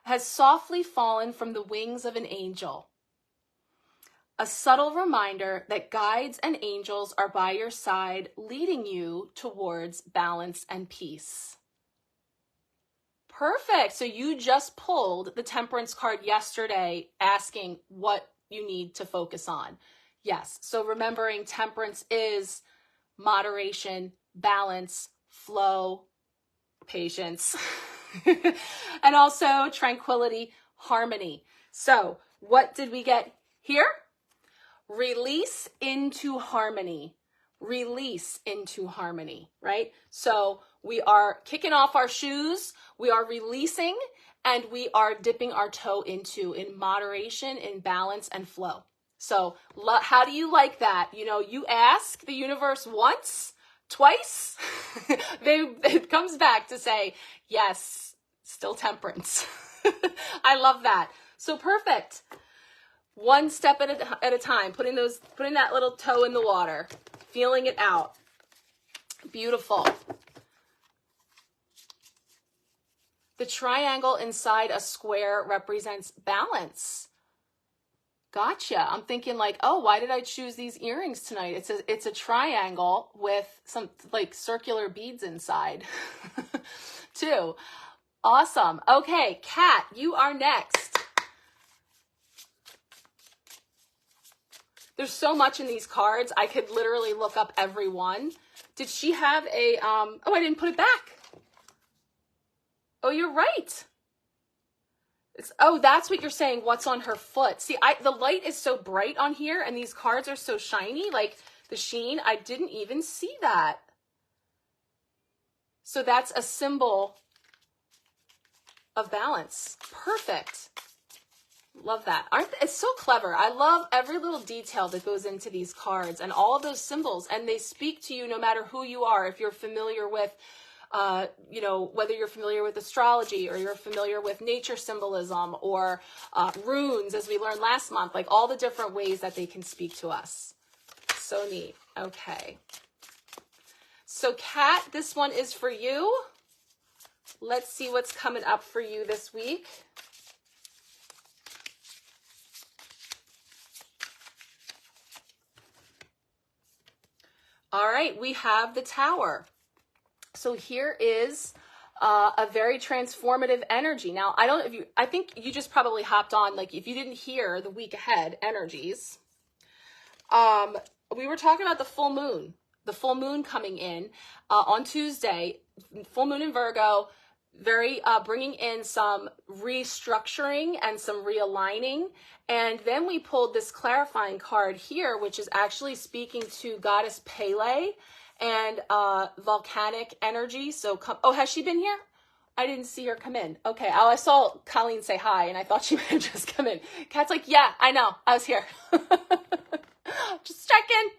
has softly fallen from the wings of an angel. A subtle reminder that guides and angels are by your side, leading you towards balance and peace. Perfect. So you just pulled the temperance card yesterday asking what you need to focus on. Yes. So remembering temperance is moderation, balance, flow, patience, and also tranquility, harmony. So what did we get here? Release into harmony. Release into harmony, right? So we are kicking off our shoes, we are releasing, and we are dipping our toe into in moderation, in balance, and flow. So how do you like that? You know, you ask the universe once, twice, it comes back to say, yes, still temperance. I love that. So perfect. One step at a time, putting that little toe in the water, feeling it out. Beautiful. The triangle inside a square represents balance. Gotcha. I'm thinking like, oh, why did I choose these earrings tonight? It's a triangle with some like circular beads inside too. Awesome. Okay, Kat, you are next. There's so much in these cards. I could literally look up every one. Did she have a, oh, I didn't put it back. Oh, you're right. Oh, that's what you're saying. What's on her foot? See, the light is so bright on here and these cards are so shiny, like the sheen. I didn't even see that. So that's a symbol of balance. Perfect. Love that. It's so clever. I love every little detail that goes into these cards and all of those symbols, and they speak to you no matter who you are. If you're familiar with, whether you're familiar with astrology or you're familiar with nature symbolism or runes, as we learned last month, like all the different ways that they can speak to us. So neat. Okay. So Kat, this one is for you. Let's see what's coming up for you this week. All right, we have the Tower. So here is a very transformative energy. Now, I think you just probably hopped on, like if you didn't hear the week ahead energies, we were talking about the full moon coming in on Tuesday, full moon in Virgo, very bringing in some restructuring and some realigning. And then we pulled this clarifying card here, which is actually speaking to Goddess Pele and volcanic energy. So has she been here? I didn't see her come in. Okay. Oh, I saw Colleen say hi and I thought she might have just come in. Kat's like, yeah, I know. I was here. Just checking.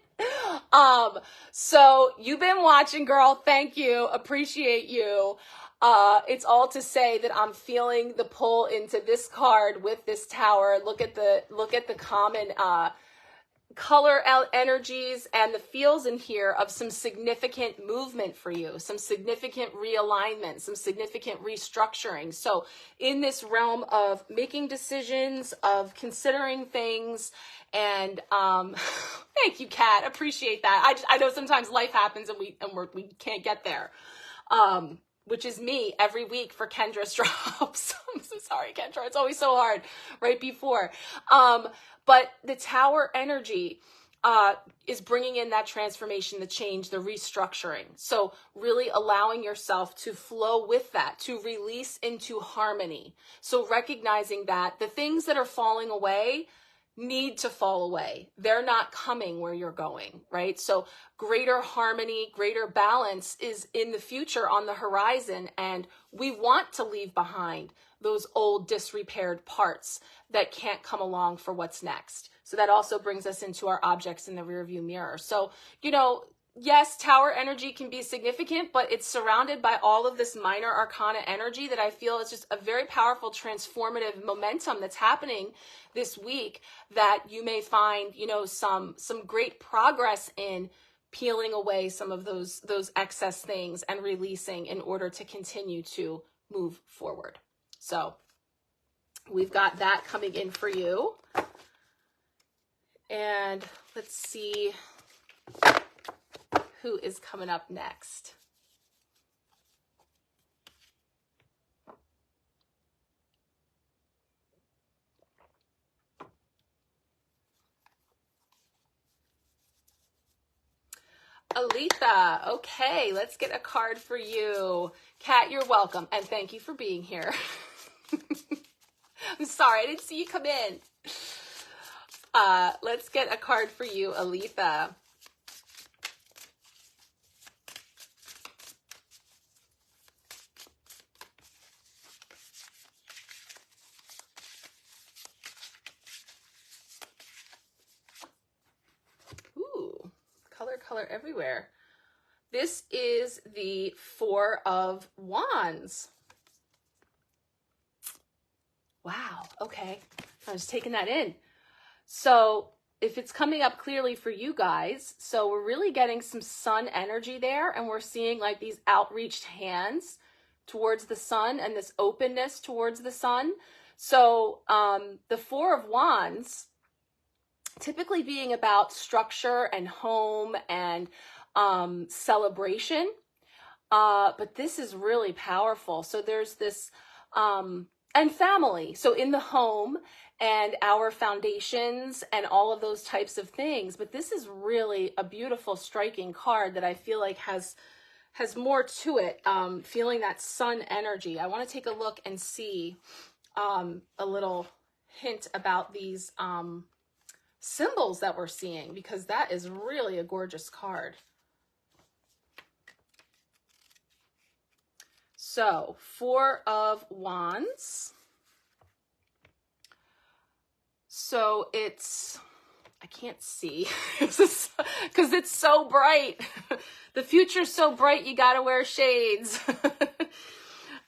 So you've been watching, girl. Thank you. Appreciate you. It's all to say that I'm feeling the pull into this card with this tower. Look at the common color energies and the feels in here of some significant movement for you, some significant realignment, some significant restructuring. So in this realm of making decisions, of considering things, and thank you, Kat, appreciate that. I know sometimes life happens and we can't get there, which is me every week for Kendra's drops. I'm so sorry, Kendra, it's always so hard right before. But the tower energy is bringing in that transformation, the change, the restructuring. So really allowing yourself to flow with that, to release into harmony. So recognizing that the things that are falling away need to fall away. They're not coming where you're going, right? So greater harmony, greater balance is in the future on the horizon. And we want to leave behind those old disrepaired parts that can't come along for what's next. So that also brings us into our objects in the rearview mirror. So, you know, yes, tower energy can be significant, but it's surrounded by all of this minor arcana energy that I feel is just a very powerful transformative momentum that's happening this week that you may find, you know, some great progress in peeling away some of those excess things and releasing in order to continue to move forward. So we've got that coming in for you. And let's see who is coming up next. Aletha, okay, let's get a card for you. Kat, you're welcome, and thank you for being here. I'm sorry, I didn't see you come in. Let's get a card for you, Aletha. Ooh, color everywhere. This is the Four of Wands. Wow, okay. I was taking that in. So if it's coming up clearly for you guys, so we're really getting some sun energy there, and we're seeing like these outreached hands towards the sun and this openness towards the sun. So the Four of Wands typically being about structure and home and celebration, but this is really powerful. So there's this and family, so in the home and our foundations and all of those types of things. But this is really a beautiful, striking card that I feel like has more to it, feeling that sun energy. I want to take a look and see a little hint about these symbols that we're seeing, because that is really a gorgeous card. So, Four of Wands. So it's, I can't see because it's so bright. The future's so bright, you gotta wear shades.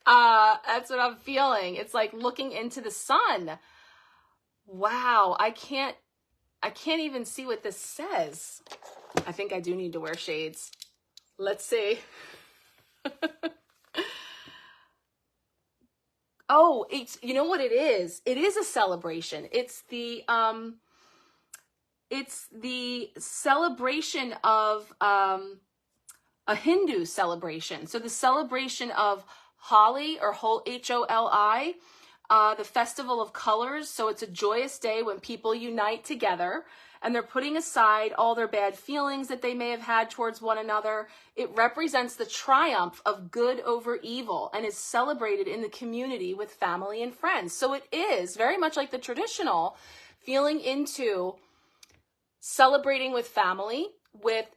That's what I'm feeling. It's like looking into the sun. Wow, I can't even see what this says. I think I do need to wear shades. Let's see. Oh, it's, you know what it is? It is a celebration. It's the celebration of a Hindu celebration. So the celebration of Holi, or Holi, the festival of colors. So it's a joyous day when people unite together and they're putting aside all their bad feelings that they may have had towards one another. It represents the triumph of good over evil and is celebrated in the community with family and friends. So it is very much like the traditional, feeling into celebrating with family, with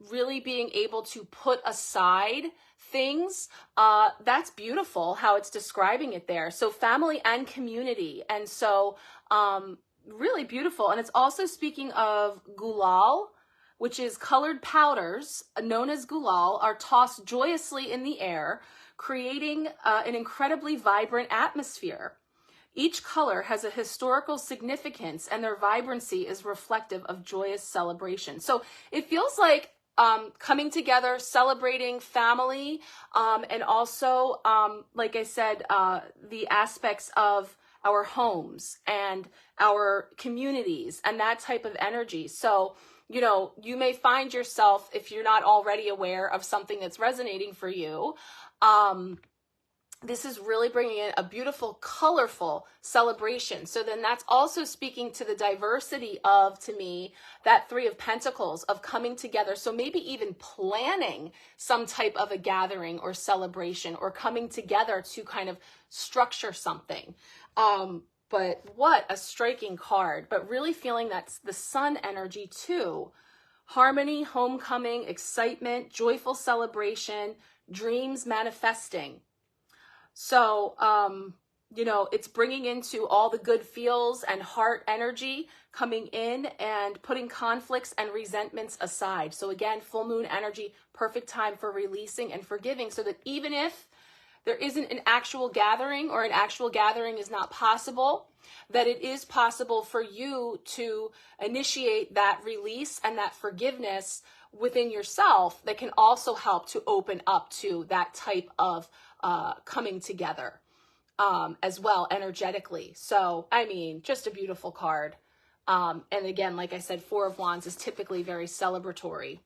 really being able to put aside things. That's beautiful how it's describing it there. So family and community. And so really beautiful. And it's also speaking of gulal, which is colored powders known as gulal, are tossed joyously in the air, creating an incredibly vibrant atmosphere. Each color has a historical significance, and their vibrancy is reflective of joyous celebration. So it feels like coming together, celebrating family, and also, like I said, the aspects of our homes and our communities and that type of energy. So, you know, you may find yourself, if you're not already aware of something that's resonating for you, this is really bringing in a beautiful, colorful celebration. So then that's also speaking to the diversity of, to me, that Three of Pentacles, of coming together. So maybe even planning some type of a gathering or celebration, or coming together to kind of structure something. But what a striking card, but really feeling that's the sun energy too. Harmony, homecoming, excitement, joyful celebration, dreams manifesting. So, you know, it's bringing into all the good feels and heart energy coming in and putting conflicts and resentments aside. So again, full moon energy, perfect time for releasing and forgiving, so that even if there isn't an actual gathering, or an actual gathering is not possible, that it is possible for you to initiate that release and that forgiveness within yourself, that can also help to open up to that type of coming together as well, energetically. So, I mean, just a beautiful card. And again, like I said, Four of Wands is typically very celebratory.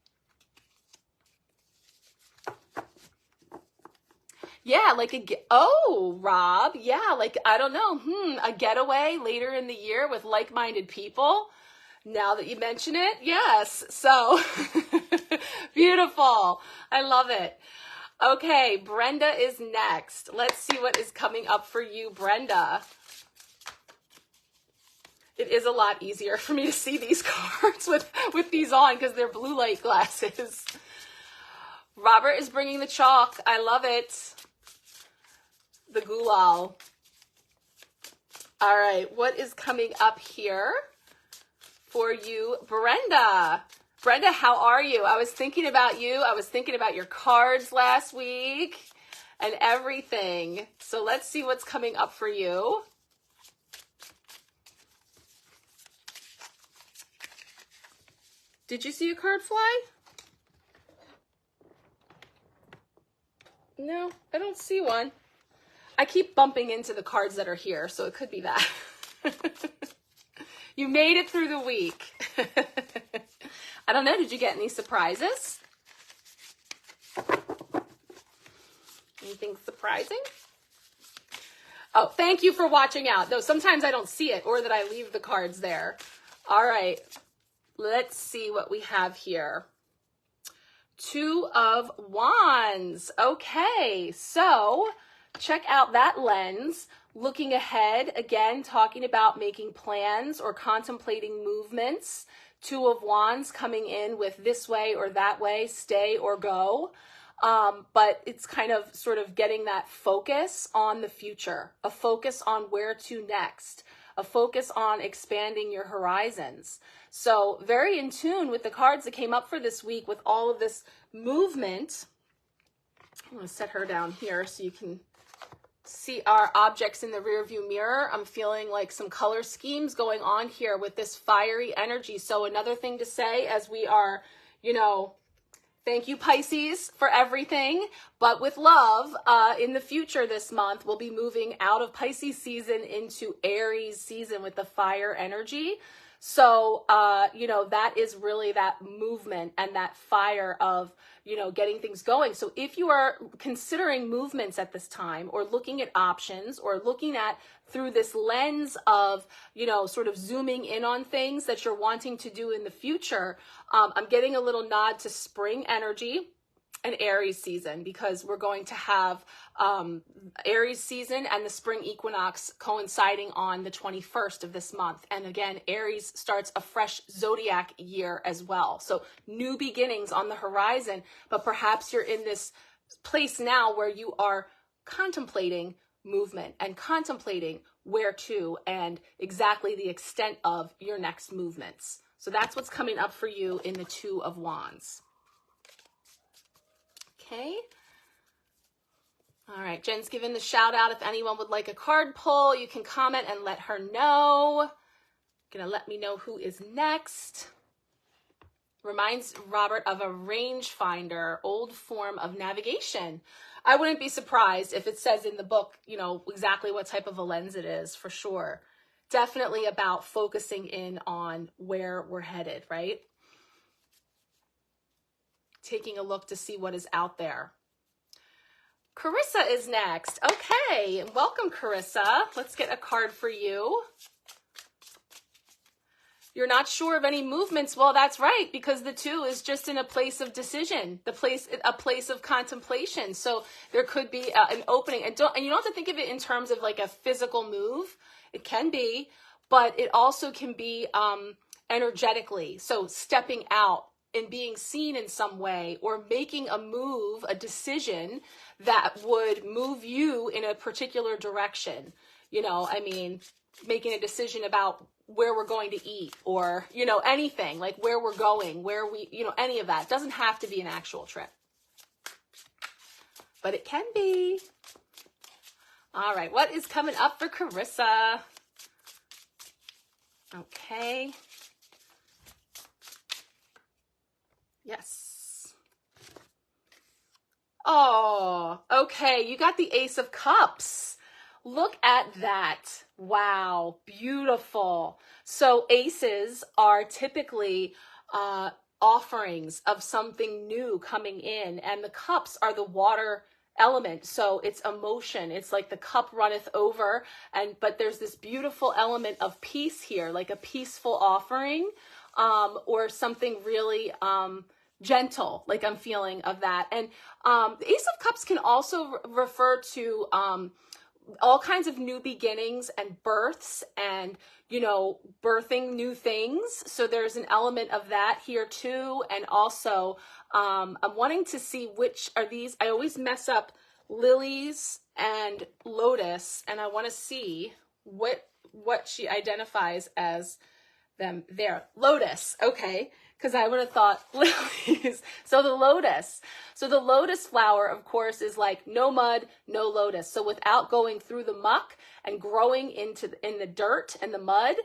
Yeah, like Rob, yeah, like, I don't know, a getaway later in the year with like-minded people. Now that you mention it, yes. So, beautiful. I love it. Okay, Brenda is next. Let's see what is coming up for you, Brenda. It is a lot easier for me to see these cards with these on, because they're blue light glasses. Robert is bringing the chalk. I love it. The Gulal. All right, what is coming up here for you, Brenda? Brenda, how are you? I was thinking about you. I was thinking about your cards last week and everything. So let's see what's coming up for you. Did you see a card fly? No, I don't see one. I keep bumping into the cards that are here, so it could be that. You made it through the week. I don't know, did you get any surprises? Anything surprising? Oh, thank you for watching out. Though sometimes I don't see it, or that I leave the cards there. All right, let's see what we have here. Two of Wands. Okay, so check out that lens. Looking ahead, again, talking about making plans or contemplating movements. Two of Wands coming in with this way or that way, stay or go. But it's kind of sort of getting that focus on the future, a focus on where to next, a focus on expanding your horizons. So very in tune with the cards that came up for this week with all of this movement. I'm going to set her down here so you can see our objects in the rear view mirror. I'm feeling like some color schemes going on here with this fiery energy. So another thing to say as we are, you know, thank you, Pisces, for everything. But with love, in the future this month, we'll be moving out of Pisces season into Aries season with the fire energy. So, you know, that is really that movement and that fire of, you know, getting things going. So if you are considering movements at this time, or looking at options, or looking at through this lens of, you know, sort of zooming in on things that you're wanting to do in the future, I'm getting a little nod to spring energy and Aries season, because we're going to have Aries season and the spring equinox coinciding on the 21st of this month. And again, Aries starts a fresh zodiac year as well. So new beginnings on the horizon, but perhaps you're in this place now where you are contemplating movement and contemplating where to and exactly the extent of your next movements. So that's what's coming up for you in the Two of Wands. Okay. All right, Jen's giving the shout out. If anyone would like a card pull, you can comment and let her know. Gonna let me know who is next. Reminds Robert of a rangefinder, old form of navigation. I wouldn't be surprised if it says in the book, you know, exactly what type of a lens it is, for sure. Definitely about focusing in on where we're headed, right? Taking a look to see what is out there. Carissa is next. Okay, welcome, Carissa. Let's get a card for you. You're not sure of any movements. Well, that's right, because the 2 is just in a place of decision, a place of contemplation. So there could be an opening, and you don't have to think of it in terms of like a physical move. It can be, but it also can be energetically. So stepping out and being seen in some way, or making a move, a decision that would move you in a particular direction. You know, I mean, making a decision about where we're going to eat, or, you know, anything, like where we're going, where we, you know, any of that. It doesn't have to be an actual trip, but it can be. All right, what is coming up for Carissa? Okay. Yes. Oh, okay. You got the Ace of Cups. Look at that. Wow. Beautiful. So aces are typically offerings of something new coming in, and the cups are the water element. So it's emotion. It's like the cup runneth over, but there's this beautiful element of peace here, like a peaceful offering, or something really gentle, like I'm feeling of that. And the Ace of Cups can also refer to all kinds of new beginnings and births, and, you know, birthing new things. So there's an element of that here too. And also I'm wanting to see which are these. I always mess up lilies and lotus, and I want to see what she identifies as them there. Lotus. Okay. Because I would have thought lilies. So the lotus flower, of course, is like no mud, no lotus. So without going through the muck and growing in the dirt and the mud,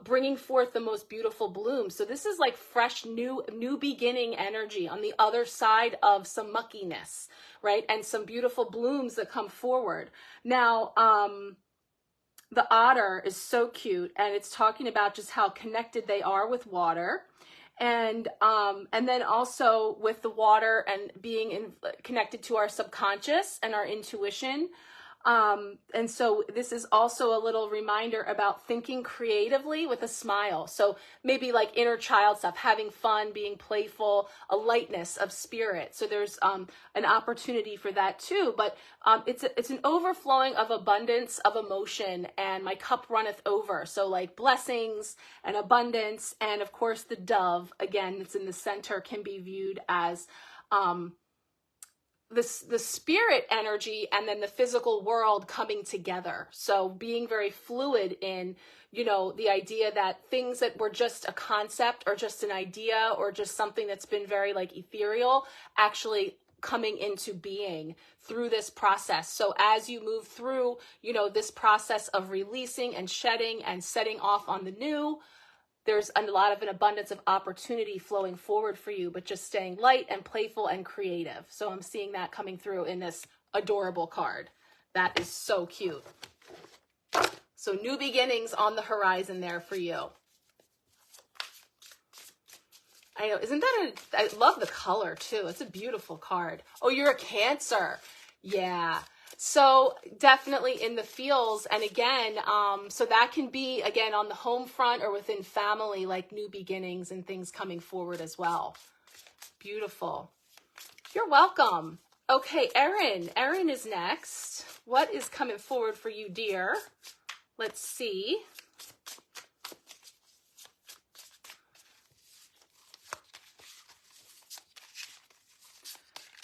bringing forth the most beautiful bloom. So this is like fresh, new beginning energy on the other side of some muckiness, right? And some beautiful blooms that come forward. Now, the otter is so cute, and it's talking about just how connected they are with water. And then also with the water and being connected to our subconscious and our intuition. And so this is also a little reminder about thinking creatively with a smile. So maybe like inner child stuff, having fun, being playful, a lightness of spirit. So there's an opportunity for that too. But it's an overflowing of abundance of emotion, and my cup runneth over. So like blessings and abundance, and of course the dove, again, that's in the center, can be viewed as the spirit energy and then the physical world coming together. So being very fluid in, you know, the idea that things that were just a concept or just an idea or just something that's been very like ethereal, actually coming into being through this process. So as you move through, you know, this process of releasing and shedding and setting off on the new, there's a lot of an abundance of opportunity flowing forward for you, but just staying light and playful and creative. So I'm seeing that coming through in this adorable card. That is so cute. So new beginnings on the horizon there for you. I know, isn't that I love the color too. It's a beautiful card. Oh, you're a Cancer. Yeah. So definitely in the feels. And again, so that can be, again, on the home front or within family, like new beginnings and things coming forward as well. Beautiful. You're welcome. Okay, Erin. Erin is next. What is coming forward for you, dear? Let's see.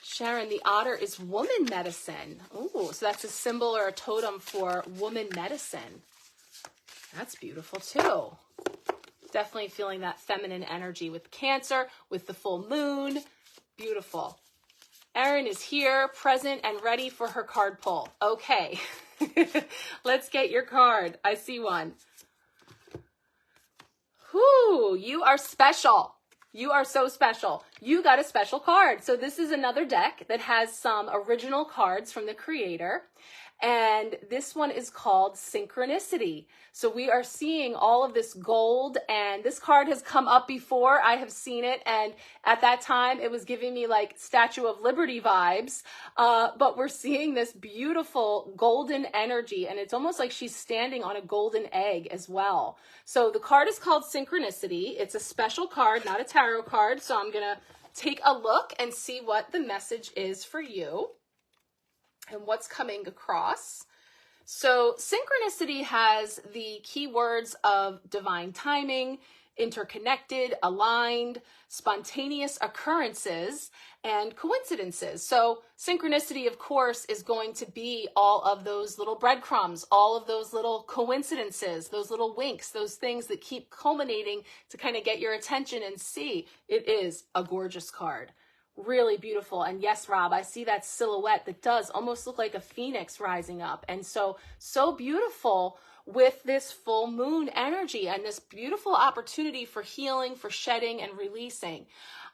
Sharon, the otter is woman medicine. Ooh, so that's a symbol or a totem for woman medicine. That's beautiful too. Definitely feeling that feminine energy with Cancer, with the full moon. Beautiful. Erin is here, present, and ready for her card pull. Okay, let's get your card. I see one. Whoo, you are special. You are so special. You got a special card. So this is another deck that has some original cards from the creator. And this one is called Synchronicity. So we are seeing all of this gold, and this card has come up before. I have seen it, and at that time it was giving me like Statue of Liberty vibes. But we're seeing this beautiful golden energy, and it's almost like she's standing on a golden egg as well. So the card is called Synchronicity. It's a special card, not a tarot card. So I'm gonna take a look and see what the message is for you and what's coming across. So synchronicity has the keywords of divine timing, interconnected, aligned, spontaneous occurrences, and coincidences. So synchronicity, of course, is going to be all of those little breadcrumbs, all of those little coincidences, those little winks, those things that keep culminating to kind of get your attention and see. It is a gorgeous card. Really beautiful. And yes, Rob, I see that silhouette that does almost look like a phoenix rising up. And so beautiful with this full moon energy and this beautiful opportunity for healing, for shedding and releasing.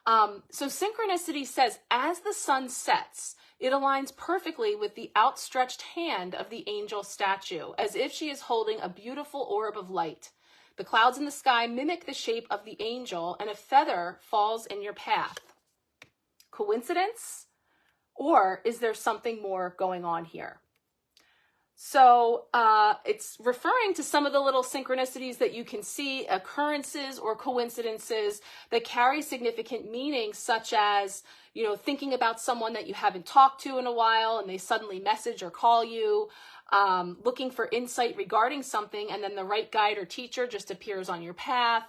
So synchronicity says, as the sun sets, it aligns perfectly with the outstretched hand of the angel statue, as if she is holding a beautiful orb of light. The clouds in the sky mimic the shape of the angel, and a feather falls in your path. Coincidence? Or is there something more going on here? So it's referring to some of the little synchronicities that you can see, occurrences or coincidences that carry significant meaning, such as, you know, thinking about someone that you haven't talked to in a while and they suddenly message or call you, looking for insight regarding something, and then the right guide or teacher just appears on your path.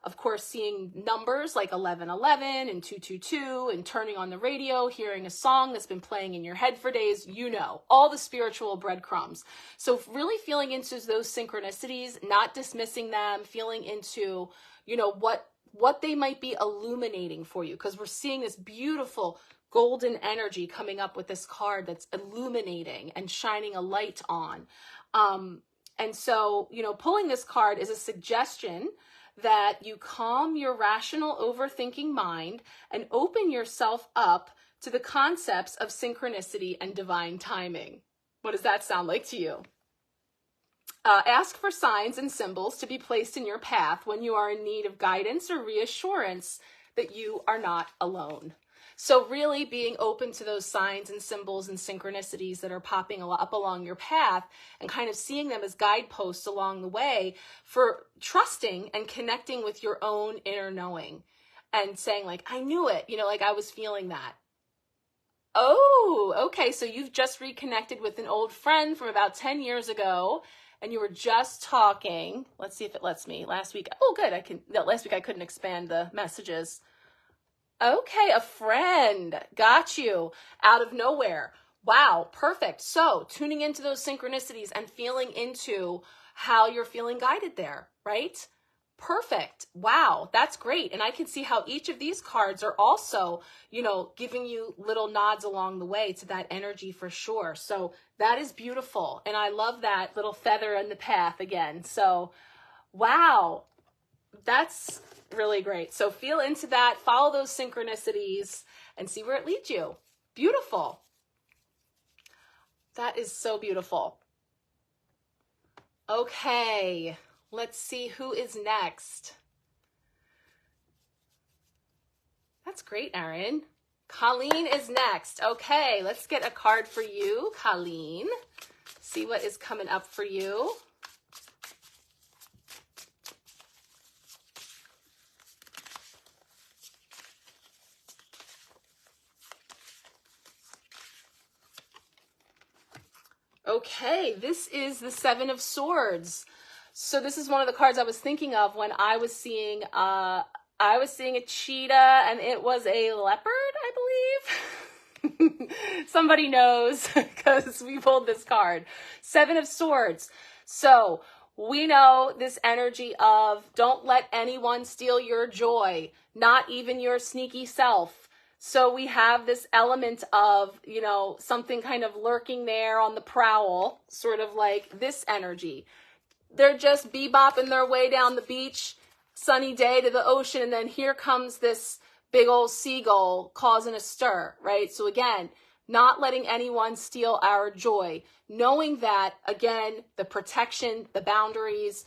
Of course, seeing numbers like 1111 and 222 and turning on the radio, hearing a song that's been playing in your head for days, you know, all the spiritual breadcrumbs. So really feeling into those synchronicities, not dismissing them, feeling into, you know, what they might be illuminating for you, because we're seeing this beautiful golden energy coming up with this card that's illuminating and shining a light on. And so, you know, pulling this card is a suggestion that you calm your rational overthinking mind and open yourself up to the concepts of synchronicity and divine timing. What does that sound like to you? Ask for signs and symbols to be placed in your path when you are in need of guidance or reassurance that you are not alone. So really being open to those signs and symbols and synchronicities that are popping up along your path and kind of seeing them as guideposts along the way for trusting and connecting with your own inner knowing and saying like, I knew it, you know, like I was feeling that. Oh, okay. So you've just reconnected with an old friend from about 10 years ago and you were just talking. Let's see if it lets me. Last week. Oh, good. Last week I couldn't expand the messages. Okay, a friend. Got you. Out of nowhere. Wow, perfect. So tuning into those synchronicities and feeling into how you're feeling guided there, right? Perfect. Wow, that's great. And I can see how each of these cards are also, you know, giving you little nods along the way to that energy for sure. So that is beautiful. And I love that little feather in the path again. So, wow, that's really great. So feel into that, follow those synchronicities and see where it leads you. Beautiful. That is so beautiful. Okay, let's see who is next. That's great, Erin. Colleen is next. Okay, let's get a card for you, Colleen. See what is coming up for you. Okay, this is the Seven of Swords. So this is one of the cards I was thinking of when I was seeing a cheetah and it was a leopard, I believe. Somebody knows because we pulled this card. Seven of Swords. So we know this energy of don't let anyone steal your joy, not even your sneaky self. So we have this element of, you know, something kind of lurking there on the prowl, sort of like this energy. They're just bebopping their way down the beach, sunny day to the ocean, and then here comes this big old seagull causing a stir, right? So again, not letting anyone steal our joy, knowing that, again, the protection, the boundaries,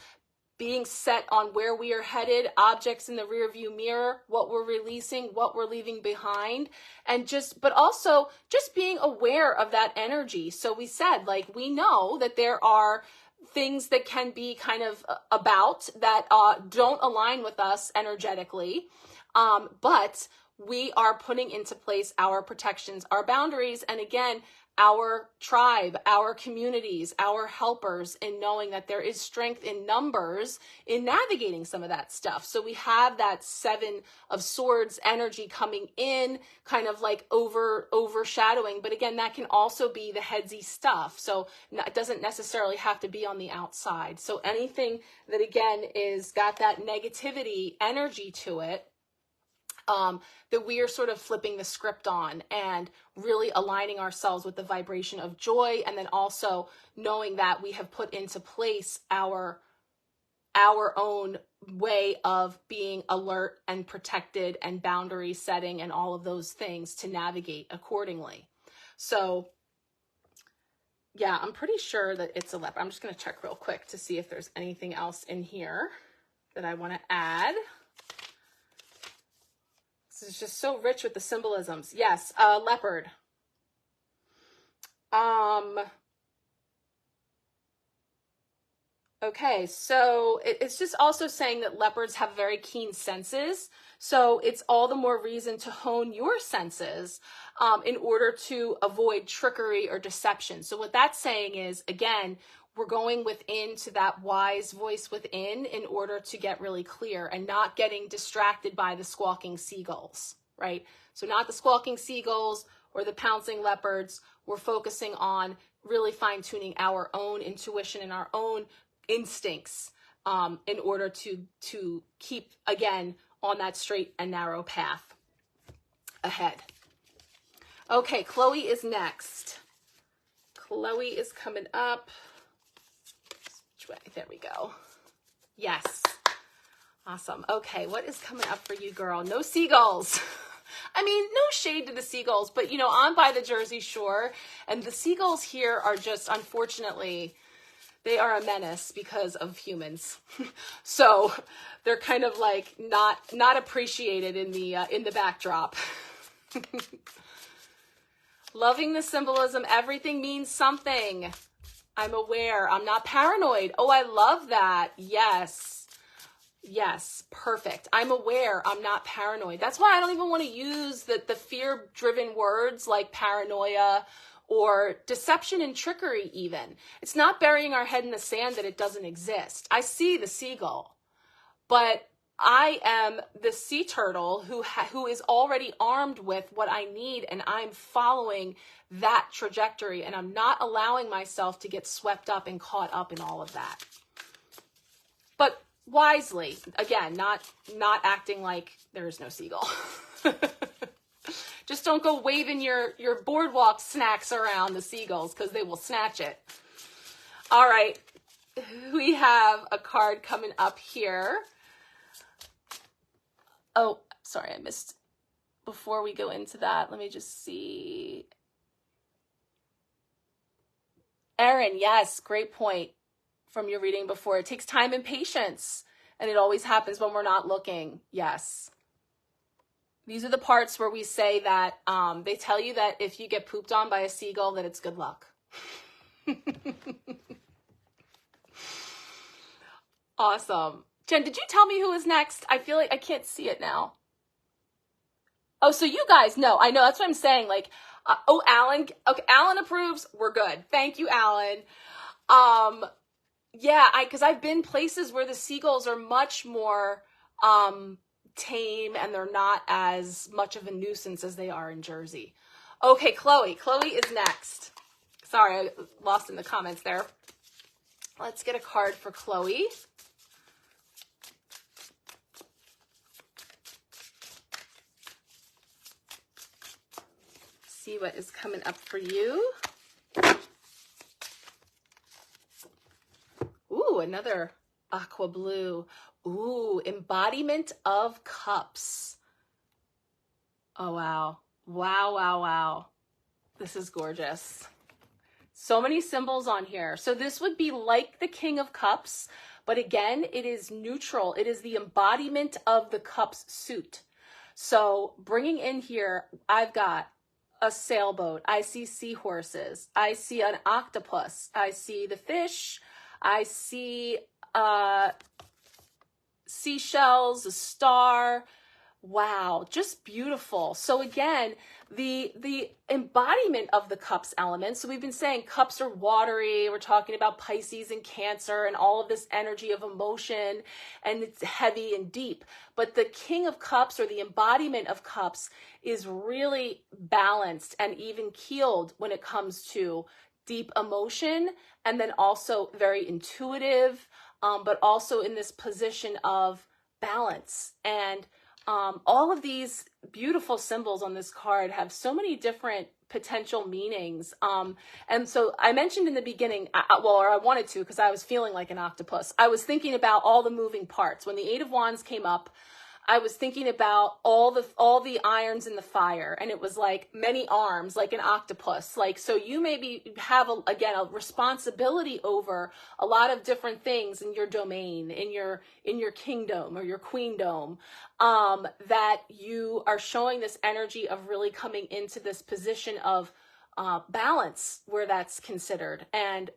being set on where we are headed, objects in the rear view mirror, what we're releasing, what we're leaving behind, and but also just being aware of that energy. So we said, like, we know that there are things that can be kind of about that don't align with us energetically, but we are putting into place our protections, our boundaries, and again, our tribe, our communities, our helpers, in knowing that there is strength in numbers in navigating some of that stuff. So we have that 7 of Swords energy coming in, kind of like overshadowing. But again, that can also be the headsy stuff. So it doesn't necessarily have to be on the outside. So anything that, again, is got that negativity energy to it, that we are sort of flipping the script on and really aligning ourselves with the vibration of joy, and then also knowing that we have put into place our own way of being alert and protected and boundary setting and all of those things to navigate accordingly. So yeah, I'm pretty sure that it's a leopard. I'm just going to check real quick to see if there's anything else in here that I want to add. This is just so rich with the symbolisms. Yes, leopard. Okay, so it's just also saying that leopards have very keen senses. So it's all the more reason to hone your senses in order to avoid trickery or deception. So what that's saying is, again, we're going within to that wise voice within in order to get really clear and not getting distracted by the squawking seagulls, right? So not the squawking seagulls or the pouncing leopards. We're focusing on really fine-tuning our own intuition and our own instincts in order to keep, again, on that straight and narrow path ahead. Okay, Chloe is next. Chloe is coming up. There we go. Yes. Awesome. Okay, what is coming up for you, girl? No seagulls. I mean, no shade to the seagulls, but, you know, I'm by the Jersey Shore, and the seagulls here are just, unfortunately, they are a menace because of humans. So they're kind of like not appreciated in the backdrop. Loving the symbolism. Everything means something. I'm aware. I'm not paranoid. Oh, I love that. Yes. Yes. Perfect. I'm aware. I'm not paranoid. That's why I don't even want to use the fear-driven words like paranoia or deception and trickery even. It's not burying our head in the sand that it doesn't exist. I see the seagull, but I am the sea turtle who is already armed with what I need, and I'm following that trajectory, and I'm not allowing myself to get swept up and caught up in all of that. But wisely, again, not acting like there is no seagull. Just don't go waving your boardwalk snacks around the seagulls, because they will snatch it. All right, we have a card coming up here. Oh, sorry, I missed. Before we go into that, let me just see. Erin, yes, great point from your reading before. It takes time and patience, and it always happens when we're not looking. Yes. These are the parts where we say that they tell you that if you get pooped on by a seagull, that it's good luck. Awesome. Jen, did you tell me who is next? I feel like I can't see it now. Oh, so you guys know. I know. That's what I'm saying. Like, oh, Alan. Okay, Alan approves. We're good. Thank you, Alan. Yeah, because I've been places where the seagulls are much more tame, and they're not as much of a nuisance as they are in Jersey. Okay, Chloe. Chloe is next. Sorry, I lost in the comments there. Let's get a card for Chloe. see what is coming up for you. Ooh, another aqua blue. Ooh, embodiment of cups. Oh, wow. Wow, wow, wow. This is gorgeous. So many symbols on here. So this would be like the King of Cups, but again, it is neutral. It is the embodiment of the cups suit. So bringing in here, I've got a sailboat. I see seahorses. I see an octopus. I see the fish. I see seashells, a star. Wow, just beautiful. So again, the embodiment of the cups element. So we've been saying cups are watery. We're talking about Pisces and Cancer and all of this energy of emotion, and it's heavy and deep. But the King of Cups, or the embodiment of cups, is really balanced and even keeled when it comes to deep emotion, and then also very intuitive, but also in this position of balance. And all of these beautiful symbols on this card have so many different potential meanings. And so I mentioned in the beginning, or I wanted to, because I was feeling like an octopus. I was thinking about all the moving parts. When the Eight of Wands came up, I was thinking about all the irons in the fire, and it was like many arms, like an octopus. Like, so you maybe have a responsibility over a lot of different things in your domain, in your kingdom or your queendom, that you are showing this energy of really coming into this position of balance where that's considered, and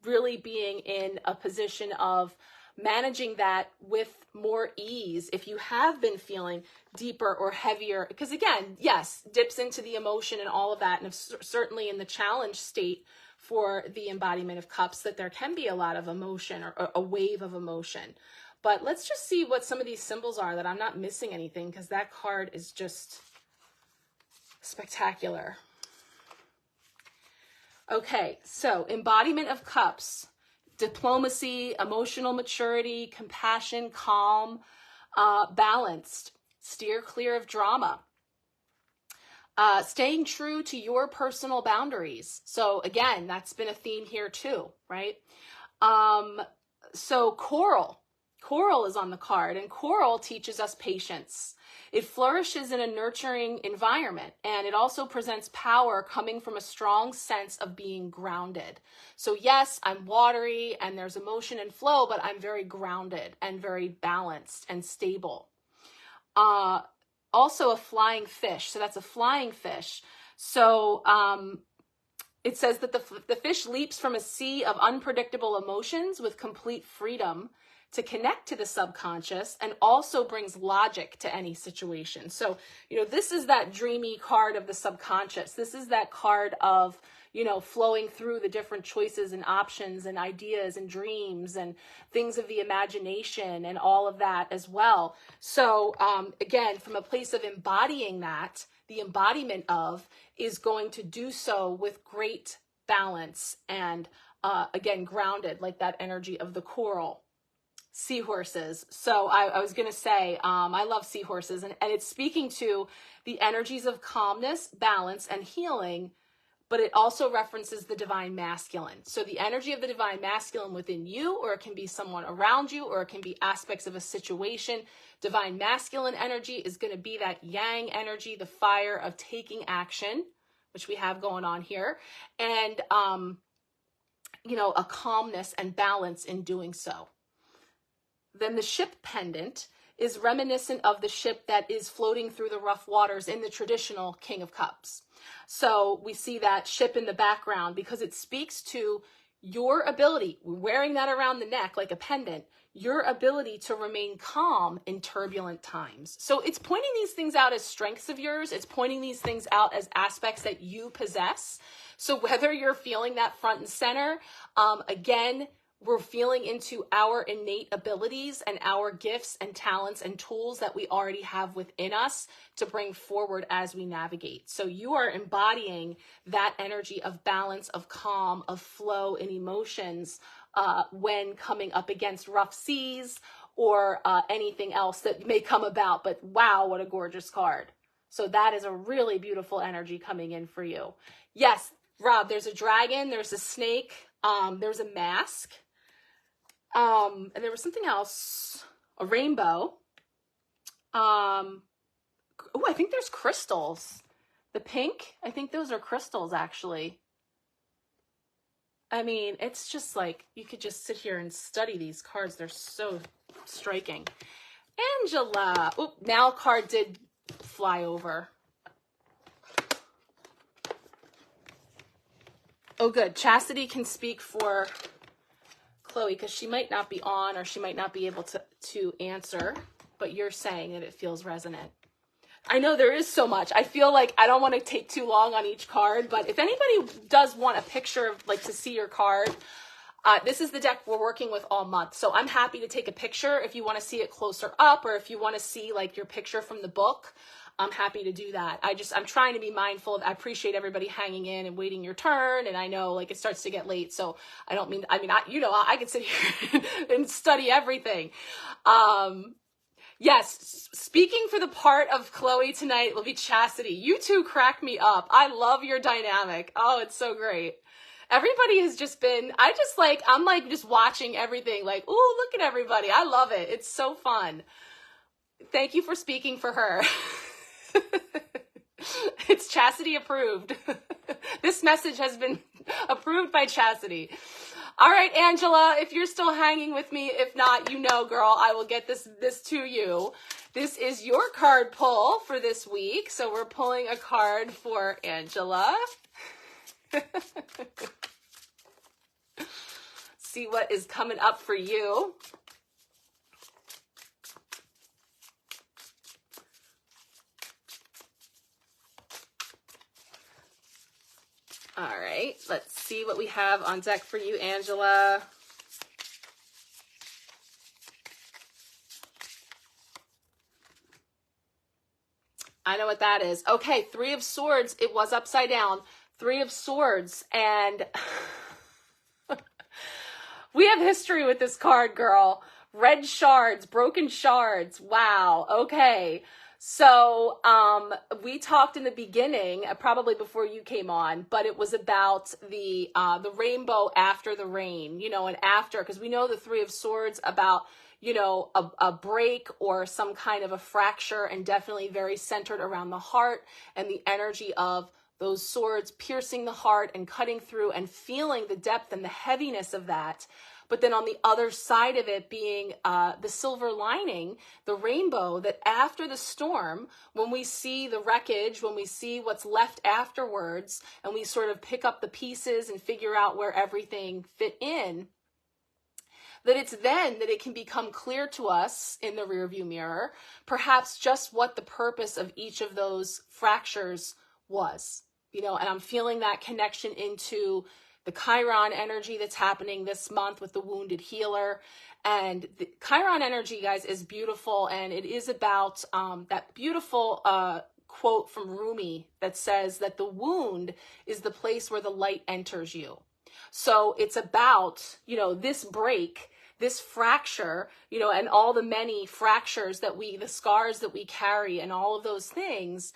really being in a position of managing that with more ease if you have been feeling deeper or heavier. Because again, yes, dips into the emotion and all of that, and certainly in the challenge state for the embodiment of cups, that there can be a lot of emotion, or a wave of emotion. But let's just see what some of these symbols are, that I'm not missing anything, because that card is just spectacular. Okay, so embodiment of cups: diplomacy, emotional maturity, compassion, calm, balanced, steer clear of drama, staying true to your personal boundaries. So again, that's been a theme here too, right? So coral is on the card, and coral teaches us patience. It flourishes in a nurturing environment, and it also presents power coming from a strong sense of being grounded. So yes, I'm watery and there's emotion and flow, but I'm very grounded and very balanced and stable. Also a flying fish. So that's a flying fish. So it says that the fish leaps from a sea of unpredictable emotions with complete freedom to connect to the subconscious, and also brings logic to any situation. So, this is that dreamy card of the subconscious. This is that card of, flowing through the different choices and options and ideas and dreams and things of the imagination and all of that as well. So, again, from a place of embodying that, the embodiment of is going to do so with great balance and, again, grounded, like that energy of the coral. Seahorses. So I was going to say, I love seahorses, and it's speaking to the energies of calmness, balance, and healing, but it also references the divine masculine. So the energy of the divine masculine within you, or it can be someone around you, or it can be aspects of a situation. Divine masculine energy is going to be that yang energy, the fire of taking action, which we have going on here, and, a calmness and balance in doing so. Then the ship pendant is reminiscent of the ship that is floating through the rough waters in the traditional King of Cups. So we see that ship in the background because it speaks to your ability, wearing that around the neck like a pendant, your ability to remain calm in turbulent times. So it's pointing these things out as strengths of yours. It's pointing these things out as aspects that you possess. So whether you're feeling that front and center, again, we're feeling into our innate abilities and our gifts and talents and tools that we already have within us to bring forward as we navigate. So you are embodying that energy of balance, of calm, of flow in emotions when coming up against rough seas or anything else that may come about. But wow, what a gorgeous card. So that is a really beautiful energy coming in for you. Yes, Rob, there's a dragon, there's a snake, there's a mask, and there was something else, a rainbow. Oh, I think there's crystals. The pink, I think those are crystals, actually. I mean, it's just like, you could just sit here and study these cards. They're so striking. Angela. Oh, now card did fly over. Oh, good. Chastity can speak for Chloe because she might not be on, or she might not be able to answer, but you're saying that it feels resonant. I know there is so much. I feel like I don't want to take too long on each card, but if anybody does want a picture of, like, to see your card, this is the deck we're working with all month. So I'm happy to take a picture if you want to see it closer up, or if you want to see like your picture from the book, I'm happy to do that. I'm trying to be mindful. I appreciate everybody hanging in and waiting your turn. And I know like it starts to get late. So I could sit here and study everything. Yes, speaking for the part of Chloe tonight will be Chastity. You two crack me up. I love your dynamic. Oh, it's so great. Everybody has just been, I'm like just watching everything like, ooh, look at everybody. I love it. It's so fun. Thank you for speaking for her. It's Chastity approved. This message has been approved by Chastity. All right, Angela, if you're still hanging with me, if not, you know, girl, I will get this to you. This is your card pull for this week. So we're pulling a card for Angela. See what is coming up for you. All right, let's see what we have on deck for you, Angela. I know what that is. Okay, Three of Swords. It was upside down. Three of Swords. And we have history with this card, girl. Red shards, broken shards. Wow. Okay. So we talked in the beginning, probably before you came on, but it was about the rainbow after the rain, you know, and after, because we know the Three of Swords about, you know, a break or some kind of a fracture, and definitely very centered around the heart and the energy of those swords piercing the heart and cutting through and feeling the depth and the heaviness of that. But then on the other side of it being the silver lining, the rainbow, that after the storm, when we see the wreckage, when we see what's left afterwards, and we sort of pick up the pieces and figure out where everything fit in, that it's then that it can become clear to us in the rearview mirror, perhaps just what the purpose of each of those fractures was, you know, and I'm feeling that connection into the Chiron energy that's happening this month with the wounded healer. And the Chiron energy, guys, is beautiful. And it is about that beautiful quote from Rumi that says that the wound is the place where the light enters you. So it's about, you know, this break, this fracture, you know, and all the many fractures that the scars that we carry and all of those things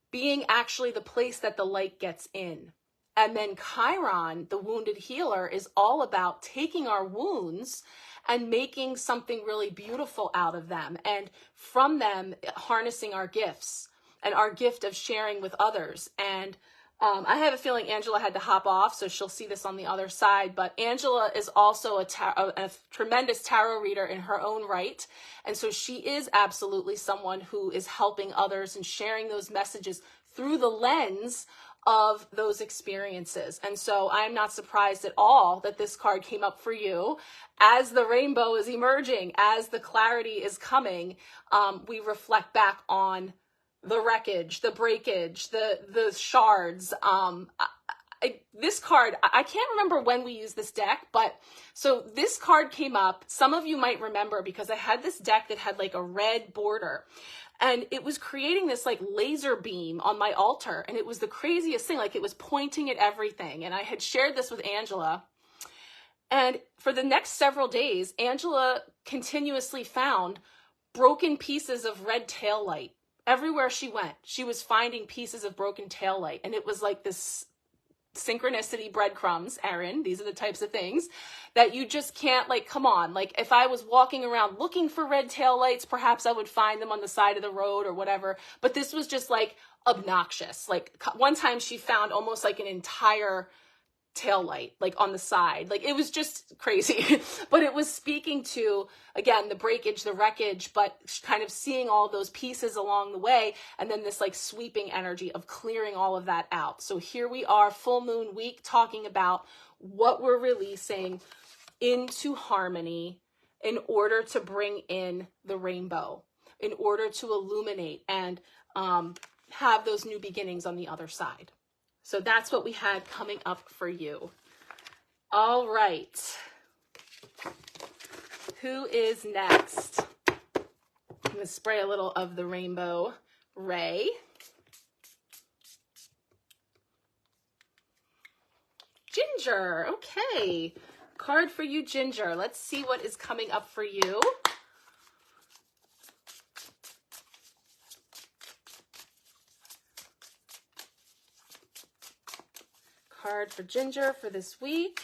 being actually the place that the light gets in. And then Chiron, the wounded healer, is all about taking our wounds and making something really beautiful out of them. And from them, harnessing our gifts and our gift of sharing with others. And I have a feeling Angela had to hop off, so she'll see this on the other side. But Angela is also a tremendous tarot reader in her own right. And so she is absolutely someone who is helping others and sharing those messages through the lens of those experiences. And so I'm not surprised at all that this card came up for you. As the rainbow is emerging, as the clarity is coming, we reflect back on the wreckage, the breakage, the shards. This card, I can't remember when we used this deck, but so this card came up. Some of you might remember because I had this deck that had like a red border. And it was creating this like laser beam on my altar. And it was the craziest thing. Like it was pointing at everything. And I had shared this with Angela. And for the next several days, Angela continuously found broken pieces of red tail light Everywhere she went, she was finding pieces of broken taillight. And it was like this synchronicity breadcrumbs, Erin. These are the types of things that you just can't, like, come on. Like, if I was walking around looking for red taillights, perhaps I would find them on the side of the road or whatever. But this was just like obnoxious. Like, one time she found almost like an entire tail light, like on the side. Like, it was just crazy. But it was speaking to, again, the breakage, the wreckage, but kind of seeing all those pieces along the way, and then this like sweeping energy of clearing all of that out. So here we are, full moon week, talking about what we're releasing into harmony in order to bring in the rainbow, in order to illuminate and have those new beginnings on the other side. So that's what we had coming up for you. All right. Who is next? I'm going to spray a little of the rainbow ray. Ginger. Okay. Card for you, Ginger. Let's see what is coming up for you. Card for Ginger for this week.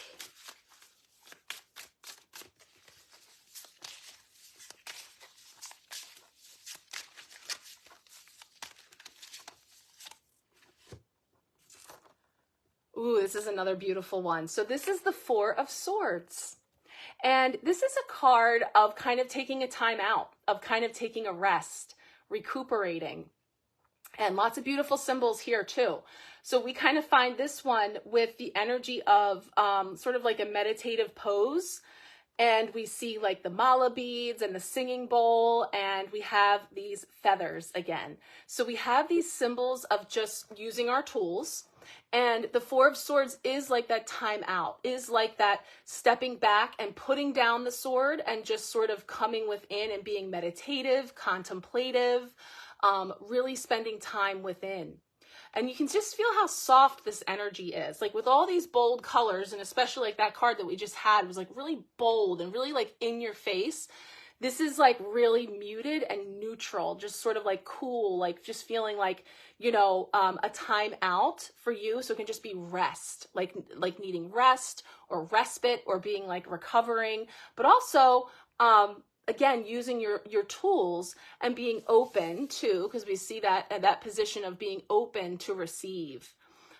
Ooh, this is another beautiful one. So this is the Four of Swords. And this is a card of kind of taking a time out, of kind of taking a rest, recuperating. And lots of beautiful symbols here too. So we kind of find this one with the energy of sort of like a meditative pose. And we see like the mala beads and the singing bowl, and we have these feathers again. So we have these symbols of just using our tools. And the Four of Swords is like that time out, is like that stepping back and putting down the sword and just sort of coming within and being meditative, contemplative, really spending time within. And you can just feel how soft this energy is. Like with all these bold colors, and especially like that card that we just had was like really bold and really like in your face. This is like really muted and neutral, just sort of like cool, like just feeling like, you know, a time out for you. So it can just be rest, like needing rest or respite or being like recovering, but also, again, using your tools and being open to, because we see that position of being open to receive.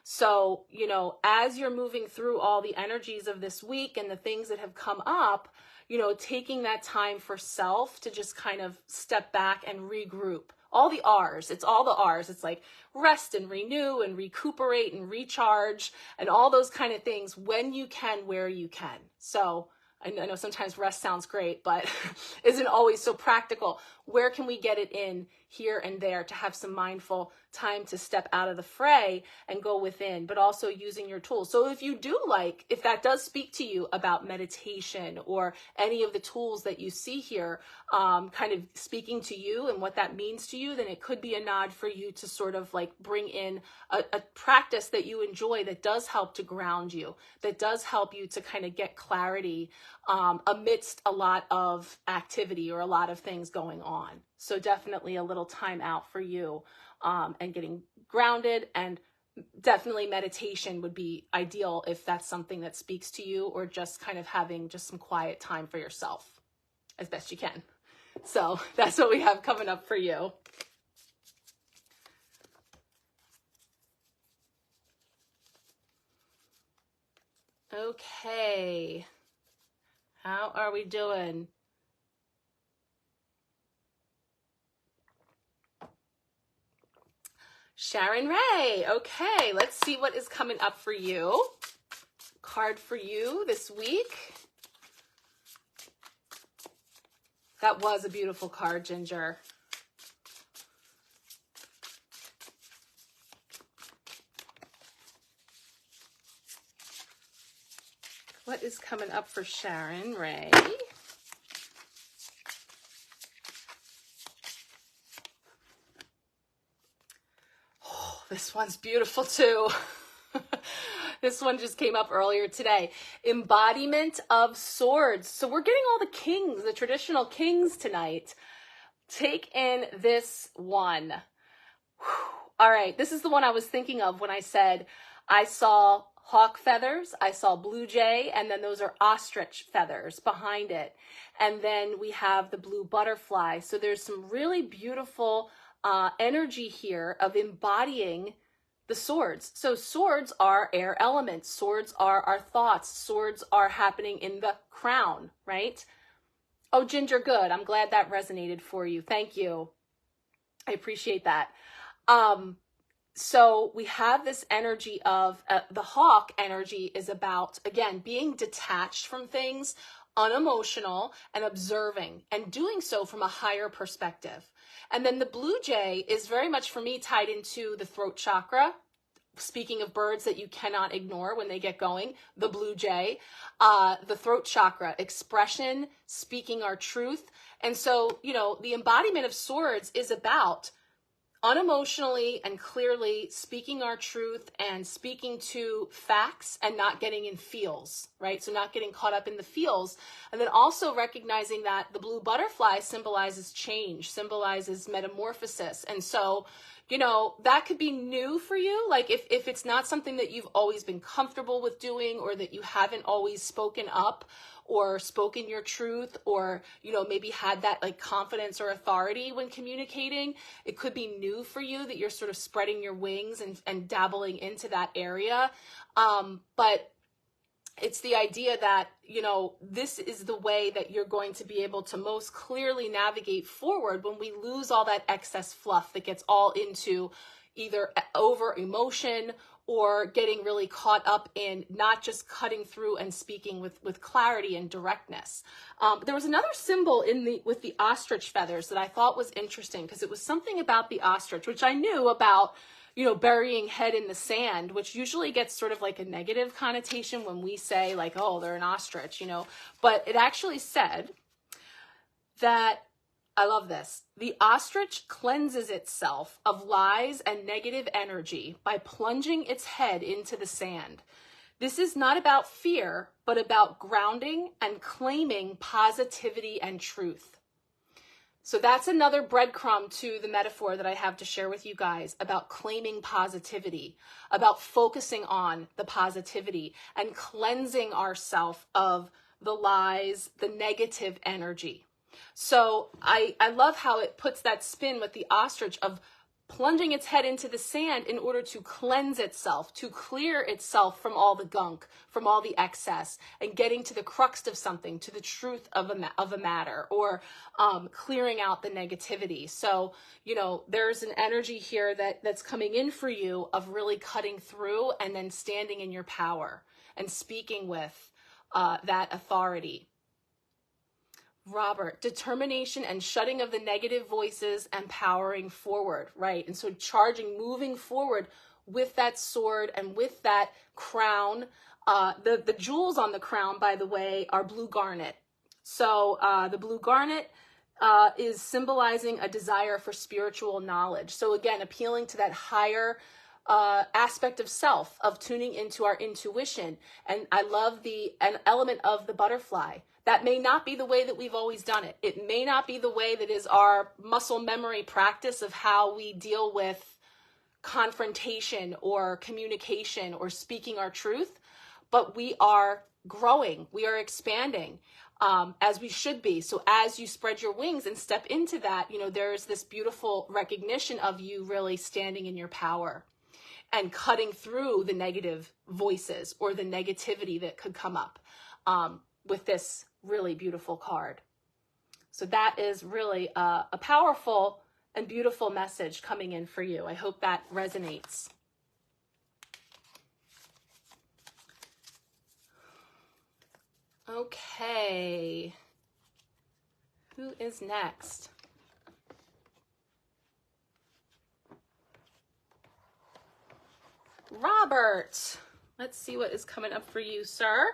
So, you know, as you're moving through all the energies of this week and the things that have come up, you know, taking that time for self to just kind of step back and regroup. All the R's, it's all the R's. It's like rest and renew and recuperate and recharge and all those kind of things when you can, where you can. So I know sometimes rest sounds great, but isn't always so practical. Where can we get it in here and there to have some mindful time to step out of the fray and go within, but also using your tools. So if you do like, if that does speak to you about meditation or any of the tools that you see here, kind of speaking to you and what that means to you, then it could be a nod for you to sort of like bring in a practice that you enjoy that does help to ground you, that does help you to kind of get clarity amidst a lot of activity or a lot of things going on. So definitely a little time out for you and getting grounded, and definitely meditation would be ideal if that's something that speaks to you, or just kind of having just some quiet time for yourself as best you can. So that's what we have coming up for you. Okay. How are we doing? Sharon Ray. Okay, let's see what is coming up for you. Card for you this week. That was a beautiful card, Ginger. What is coming up for Sharon Ray? Oh, this one's beautiful too. This one just came up earlier today. Embodiment of Swords. So we're getting all the kings, the traditional kings tonight. Take in this one. All right, this is the one I was thinking of when I said I saw hawk feathers, I saw blue jay, and then those are ostrich feathers behind it. And then we have the blue butterfly. So there's some really beautiful energy here of embodying the swords. So swords are air elements. Swords are our thoughts. Swords are happening in the crown, right? Oh, Ginger, good. I'm glad that resonated for you. Thank you. I appreciate that. So we have this energy of the hawk energy is about, again, being detached from things, unemotional, and observing, and doing so from a higher perspective. And then the blue jay is very much, for me, tied into the throat chakra. Speaking of birds that you cannot ignore when they get going, the blue jay, the throat chakra, expression, speaking our truth. And so, you know, the embodiment of swords is about unemotionally and clearly speaking our truth and speaking to facts and not getting in feels, right? So not getting caught up in the feels. And then also recognizing that the blue butterfly symbolizes change, symbolizes metamorphosis. And so, you know, that could be new for you. Like if it's not something that you've always been comfortable with doing, or that you haven't always spoken up or spoken your truth, or, you know, maybe had that like confidence or authority when communicating, it could be new for you that you're sort of spreading your wings and dabbling into that area. But it's the idea that, you know, this is the way that you're going to be able to most clearly navigate forward when we lose all that excess fluff that gets all into either over emotion or getting really caught up in not just cutting through and speaking with clarity and directness. There was another symbol with the ostrich feathers that I thought was interesting, because it was something about the ostrich, which I knew about, you know, burying head in the sand, which usually gets sort of like a negative connotation when we say like, oh, they're an ostrich, you know, but it actually said that, I love this, the ostrich cleanses itself of lies and negative energy by plunging its head into the sand. This is not about fear, but about grounding and claiming positivity and truth. So that's another breadcrumb to the metaphor that I have to share with you guys about claiming positivity, about focusing on the positivity and cleansing ourselves of the lies, the negative energy. So I love how it puts that spin with the ostrich of plunging its head into the sand in order to cleanse itself, to clear itself from all the gunk, from all the excess, and getting to the crux of something, to the truth of a matter, or clearing out the negativity. So, you know, there's an energy here that's coming in for you of really cutting through and then standing in your power and speaking with that authority. Robert, determination and shutting of the negative voices and powering forward, right? And so charging, moving forward with that sword and with that crown. The jewels on the crown, by the way, are blue garnet. So the blue garnet is symbolizing a desire for spiritual knowledge. So again, appealing to that higher aspect of self, of tuning into our intuition. And I love an element of the butterfly. That may not be the way that we've always done it. It may not be the way that is our muscle memory practice of how we deal with confrontation or communication or speaking our truth, but we are growing, we are expanding, as we should be. So as you spread your wings and step into that, you know, there's this beautiful recognition of you really standing in your power and cutting through the negative voices or the negativity that could come up with this really beautiful card. So that is really a powerful and beautiful message coming in for you. I hope that resonates. Okay. Who is next? Robert. Let's see what is coming up for you, sir.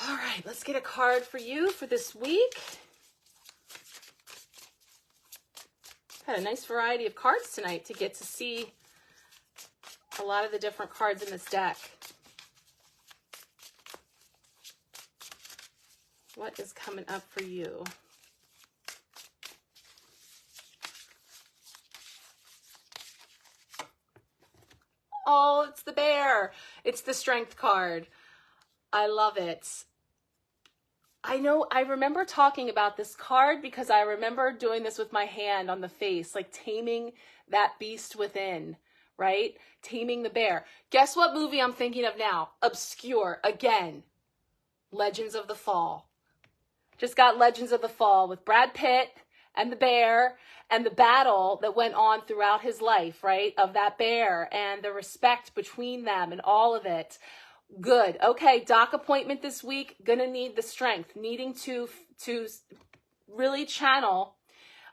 All right, let's get a card for you for this week. Had a nice variety of cards tonight to get to see a lot of the different cards in this deck. What is coming up for you? Oh, it's the bear. It's the strength card. I love it. I know, I remember talking about this card because I remember doing this with my hand on the face, like taming that beast within, right? Taming the bear. Guess what movie I'm thinking of now? Obscure. Again, Legends of the Fall. Just got Legends of the Fall with Brad Pitt and the bear and the battle that went on throughout his life, right? Of that bear and the respect between them and all of it. Good. Okay, doc appointment this week. Gonna need the strength. Needing to really channel.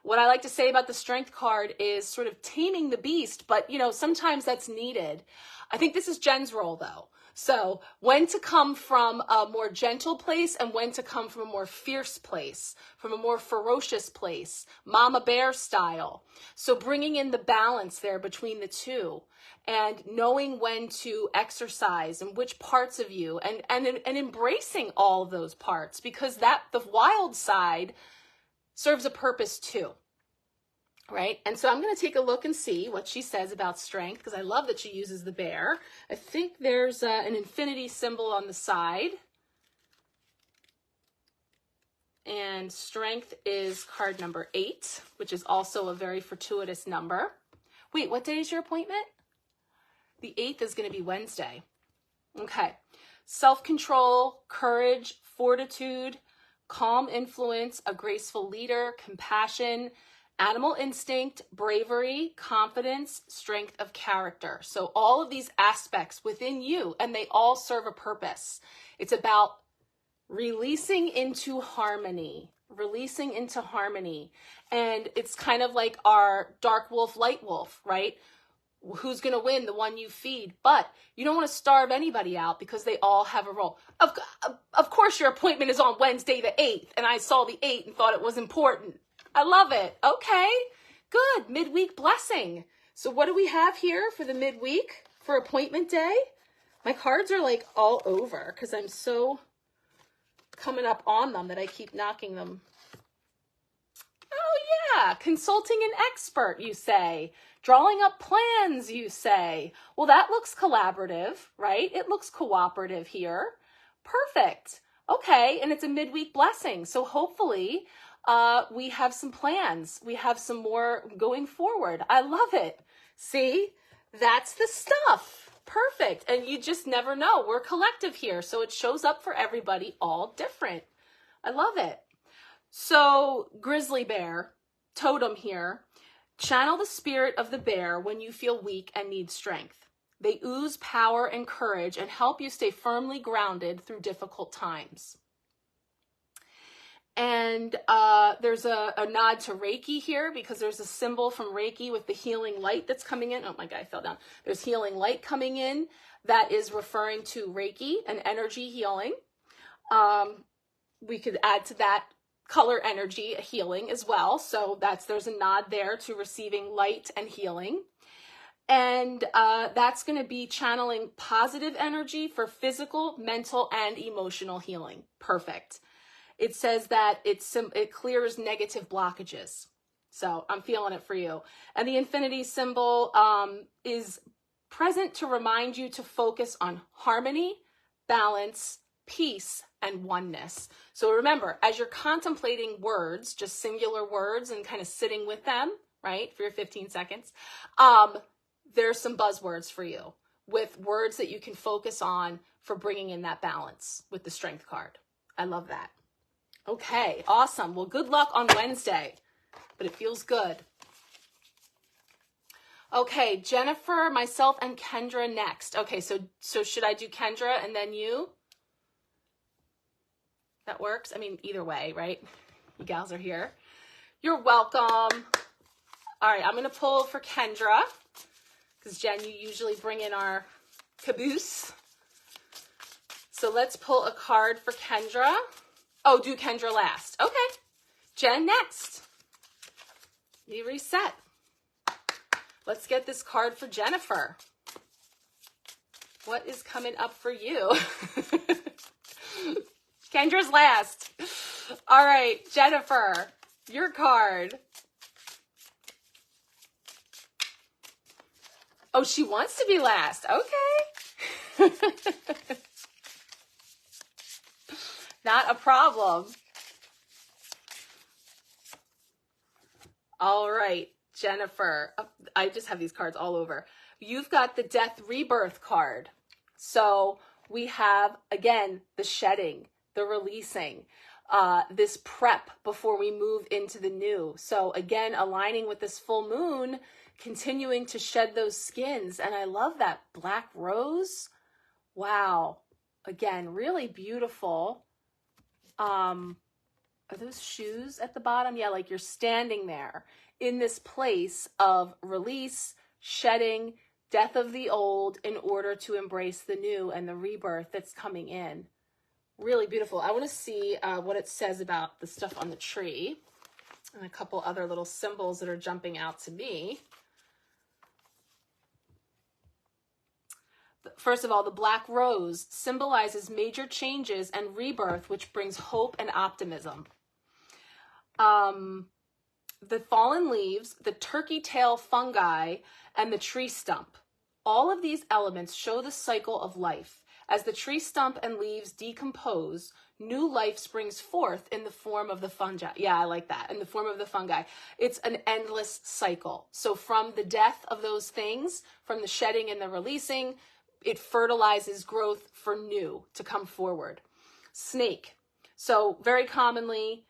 What I like to say about the strength card is sort of taming the beast, but you know, sometimes that's needed. I think this is Jen's role though. So when to come from a more gentle place and when to come from a more fierce place, from a more ferocious place, mama bear style. So bringing in the balance there between the two and knowing when to exercise and which parts of you and embracing all of those parts, because that the wild side serves a purpose too. Right? And so I'm going to take a look and see what she says about strength, because I love that she uses the bear. I think there's an infinity symbol on the side. And strength is card number 8, which is also a very fortuitous number. Wait, what day is your appointment? The 8th is going to be Wednesday. Okay. Self-control, courage, fortitude, calm influence, a graceful leader, compassion, animal instinct, bravery, confidence, strength of character. So all of these aspects within you, and they all serve a purpose. It's about releasing into harmony, And it's kind of like our dark wolf, light wolf, right? Who's going to win? The one you feed. But you don't want to starve anybody out because they all have a role. Of course, your appointment is on Wednesday the 8th, and I saw the 8 and thought it was important. I love it. Okay, good. Midweek blessing. So what do we have here for the midweek for appointment day? My cards are like all over because I'm so coming up on them that I keep knocking them. Oh yeah, consulting an expert, you say. Drawing up plans, you say. Well, that looks collaborative, right? It looks cooperative here. Perfect. Okay, and it's a midweek blessing. So hopefully we have some plans. We have some more going forward. I love it. See, that's the stuff. Perfect. And you just never know. We're collective here. So it shows up for everybody all different. I love it. So grizzly bear, totem here. Channel the spirit of the bear when you feel weak and need strength. They ooze power and courage and help you stay firmly grounded through difficult times. And there's a nod to Reiki here because there's a symbol from Reiki with the healing light that's coming in. Oh my God, I fell down. There's healing light coming in that is referring to Reiki and energy healing. We could add to that color energy healing as well. So there's a nod there to receiving light and healing. And that's going to be channeling positive energy for physical, mental, and emotional healing. Perfect. It says that it clears negative blockages. So I'm feeling it for you. And the infinity symbol is present to remind you to focus on harmony, balance, peace, and oneness. So remember, as you're contemplating words, just singular words and kind of sitting with them, right, for your 15 seconds, there's some buzzwords for you with words that you can focus on for bringing in that balance with the strength card. I love that. Okay, awesome. Well, good luck on Wednesday, but it feels good. Okay, Jennifer, myself, and Kendra next. Okay, so should I do Kendra and then you? That works? I mean, either way, right? You gals are here. You're welcome. All right, I'm going to pull for Kendra because, Jen, you usually bring in our caboose. So let's pull a card for Kendra. Oh, do Kendra last. Okay. Jen next. You reset. Let's get this card for Jennifer. What is coming up for you? Kendra's last. All right, Jennifer, your card. Oh, she wants to be last. Okay. Not a problem. All right, Jennifer. Oh, I just have these cards all over. You've got the Death Rebirth card. So we have, again, the shedding, the releasing, this prep before we move into the new. So again, aligning with this full moon, continuing to shed those skins. And I love that black rose. Wow. Again, really beautiful. Are those shoes at the bottom? Yeah, like you're standing there in this place of release, shedding, death of the old in order to embrace the new and the rebirth that's coming in. Really beautiful. I want to see what it says about the stuff on the tree and a couple other little symbols that are jumping out to me. First of all, the black rose symbolizes major changes and rebirth, which brings hope and optimism. The fallen leaves, the turkey tail fungi, and the tree stump. All of these elements show the cycle of life. As the tree stump and leaves decompose, new life springs forth in the form of the fungi. Yeah, I like that. In the form of the fungi. It's an endless cycle. So from the death of those things, from the shedding and the releasing, it fertilizes growth for new to come forward. Snake. So very commonly,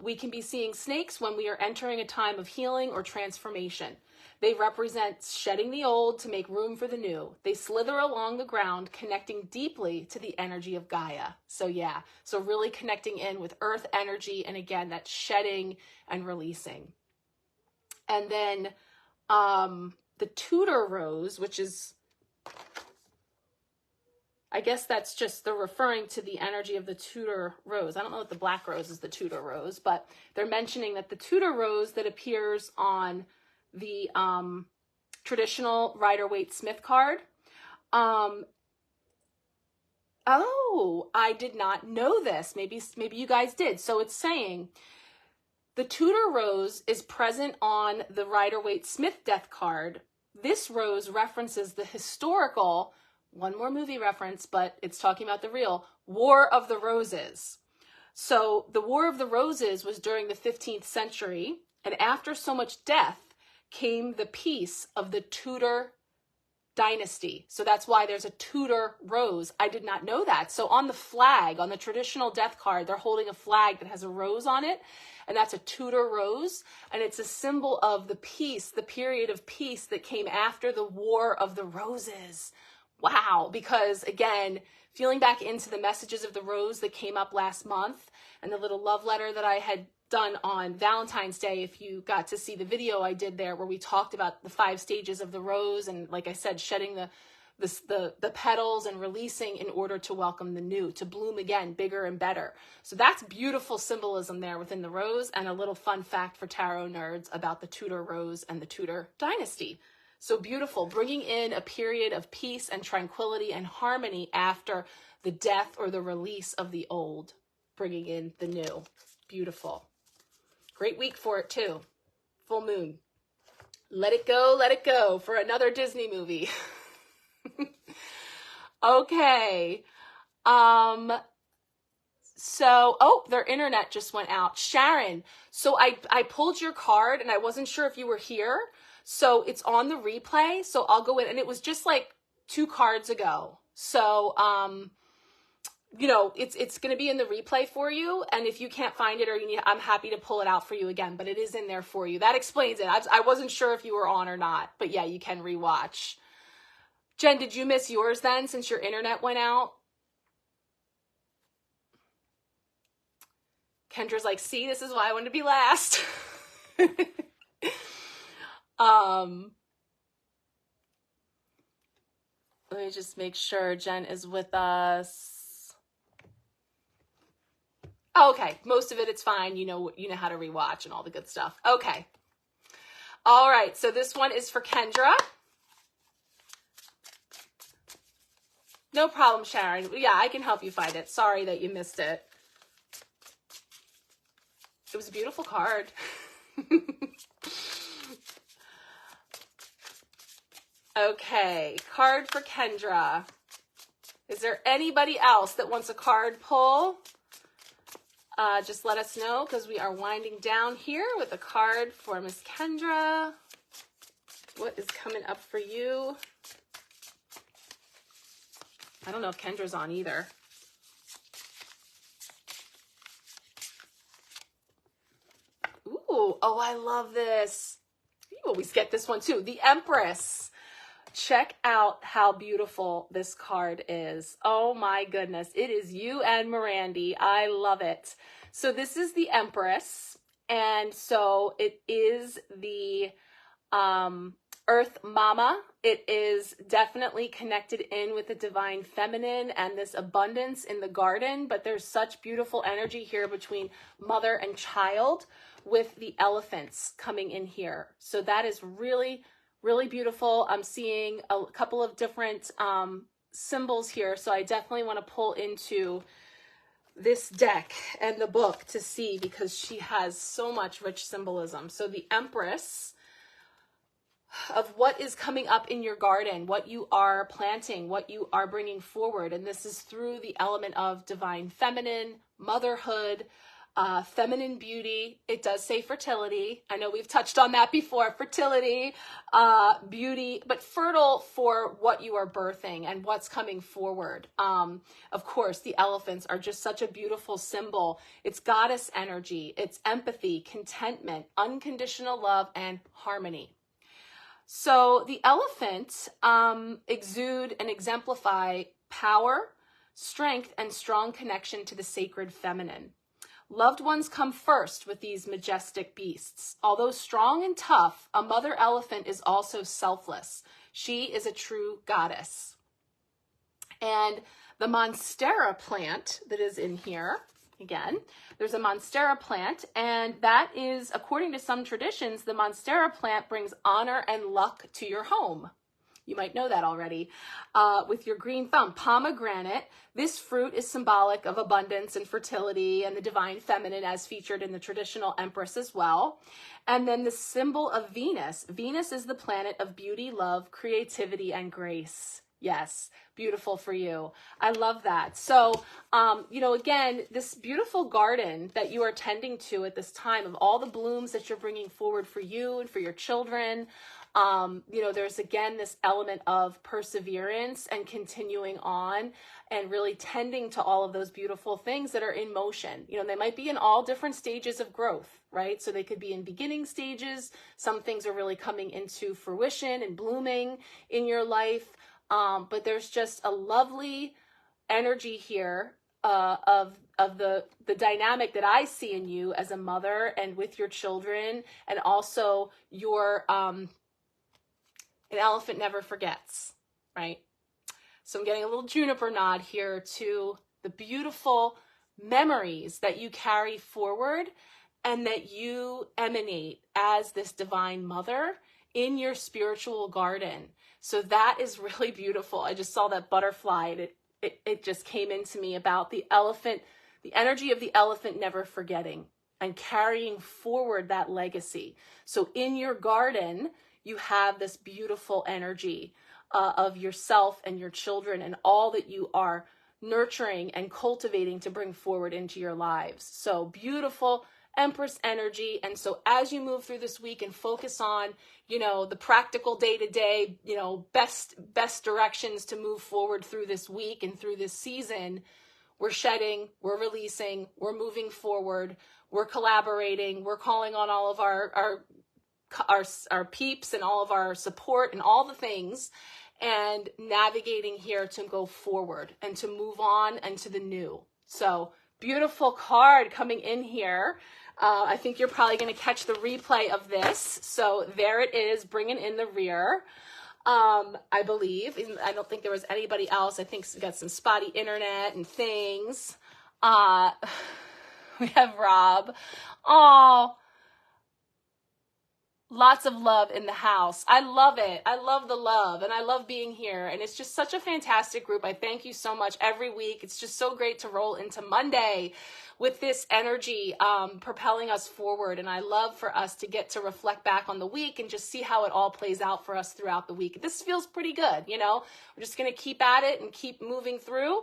we can be seeing snakes when we are entering a time of healing or transformation. They represent shedding the old to make room for the new. They slither along the ground, connecting deeply to the energy of Gaia. So yeah, so really connecting in with earth energy, and again, that shedding and releasing. And then the Tudor rose, which is, I guess that's just, they're referring to the energy of the Tudor rose. I don't know if the black rose is the Tudor rose, but they're mentioning that the Tudor rose that appears on the traditional Rider-Waite-Smith card. Oh, I did not know this. Maybe you guys did. So it's saying the Tudor rose is present on the Rider-Waite-Smith death card. This rose references the historical, one more movie reference, but it's talking about the real, War of the Roses. So the War of the Roses was during the 15th century, and after so much death came the peace of the Tudor dynasty. So that's why there's a Tudor rose. I did not know that. So on the flag, on the traditional death card, they're holding a flag that has a rose on it, and that's a Tudor rose, and it's a symbol of the peace, the period of peace that came after the War of the Roses. Wow, because again, feeling back into the messages of the rose that came up last month and the little love letter that I had done on Valentine's Day, if you got to see the video I did there where we talked about the 5 stages of the rose and, like I said, shedding the petals and releasing in order to welcome the new, to bloom again, bigger and better. So that's beautiful symbolism there within the rose, and a little fun fact for tarot nerds about the Tudor rose and the Tudor dynasty. So beautiful, bringing in a period of peace and tranquility and harmony after the death or the release of the old, bringing in the new. Beautiful. Great week for it too. Full moon. Let it go for another Disney movie. Okay. So, oh, their internet just went out. Sharon, so I pulled your card and I wasn't sure if you were here. So it's on the replay. So I'll go in, and it was just like 2 cards ago. So, you know, it's going to be in the replay for you. And if you can't find it or you need, I'm happy to pull it out for you again, but it is in there for you. That explains it. I wasn't sure if you were on or not, but yeah, you can rewatch. Jen, did you miss yours then since your internet went out? Kendra's like, see, this is why I wanted to be last. Let me just make sure Jen is with us. Oh, okay, most of it's fine. You know how to rewatch and all the good stuff. Okay. All right, so this one is for Kendra. No problem, Sharon. Yeah, I can help you find it. Sorry that you missed it. It was a beautiful card. Okay, card for Kendra. Is there anybody else that wants a card pull? Just let us know, because we are winding down here with a card for Miss Kendra. What is coming up for you? I don't know if Kendra's on either. Ooh, oh, I love this. You always get this one too. The Empress. Check out how beautiful this card is. Oh my goodness. It is you and Mirandy. I love it. So this is the Empress. And so it is the Earth Mama. It is definitely connected in with the divine feminine and this abundance in the garden. But there's such beautiful energy here between mother and child with the elephants coming in here. So that is really beautiful. I'm seeing a couple of different symbols here, so I definitely want to pull into this deck and the book to see, because she has so much rich symbolism. So the Empress of what is coming up in your garden, what you are planting, what you are bringing forward, and this is through the element of divine feminine, motherhood, feminine beauty. It does say fertility. I know we've touched on that before. Fertility, beauty, but fertile for what you are birthing and what's coming forward. Of course, the elephants are just such a beautiful symbol. It's goddess energy. It's empathy, contentment, unconditional love, and harmony. So the elephant exude and exemplify power, strength, and strong connection to the sacred feminine. Loved ones come first with these majestic beasts. Although strong and tough, a mother elephant is also selfless. She is a true goddess. And the Monstera plant that is in here, again, there's a Monstera plant, and that is, according to some traditions, the Monstera plant brings honor and luck to your home. You might know that already. With your green thumb, pomegranate. This fruit is symbolic of abundance and fertility and the divine feminine, as featured in the traditional Empress as well. And then the symbol of Venus. Venus is the planet of beauty, love, creativity, and grace. Yes, beautiful for you. I love that. So, again, this beautiful garden that you are tending to at this time, of all the blooms that you're bringing forward for you and for your children, there's again this element of perseverance and continuing on and really tending to all of those beautiful things that are in motion. They might be in all different stages of growth, right? So they could be in beginning stages. Some things are really coming into fruition and blooming in your life. But there's just a lovely energy here of the dynamic that I see in you as a mother and with your children, and also your an elephant never forgets, right? So I'm getting a little juniper nod here to the beautiful memories that you carry forward and that you emanate as this divine mother in your spiritual garden. So that is really beautiful. I just saw that butterfly, and it just came into me about the elephant, the energy of the elephant never forgetting and carrying forward that legacy. So in your garden, you have this beautiful energy of yourself and your children and all that you are nurturing and cultivating to bring forward into your lives. So beautiful Empress energy. And so as you move through this week and focus on, the practical day-to-day, best directions to move forward through this week and through this season, we're shedding, we're releasing, we're moving forward, we're collaborating, we're calling on all of our peeps and all of our support and all the things, and navigating here to go forward and to move on and to the new. So beautiful card coming in here. I think you're probably going to catch the replay of this. So there it is, bringing in the rear. I believe. I don't think there was anybody else. I think we got some spotty internet and things. We have Rob. Oh, Lots of love in the house. I love it. I love the love and I love being here. And it's just such a fantastic group. I thank you so much every week. It's just so great to roll into Monday with this energy propelling us forward. And I love for us to get to reflect back on the week and just see how it all plays out for us throughout the week. This feels pretty good. You know, we're just going to keep at it and keep moving through.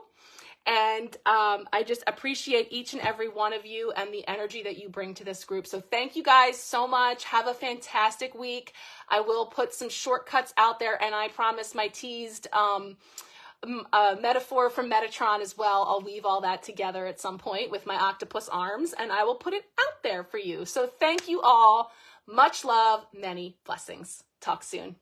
And I just appreciate each and every one of you and the energy that you bring to this group. So thank you guys so much. Have a fantastic week. I will put some shortcuts out there, and I promise my teased metaphor from Metatron as well. I'll weave all that together at some point with my octopus arms, and I will put it out there for you. So thank you all. Much love, many blessings. Talk soon.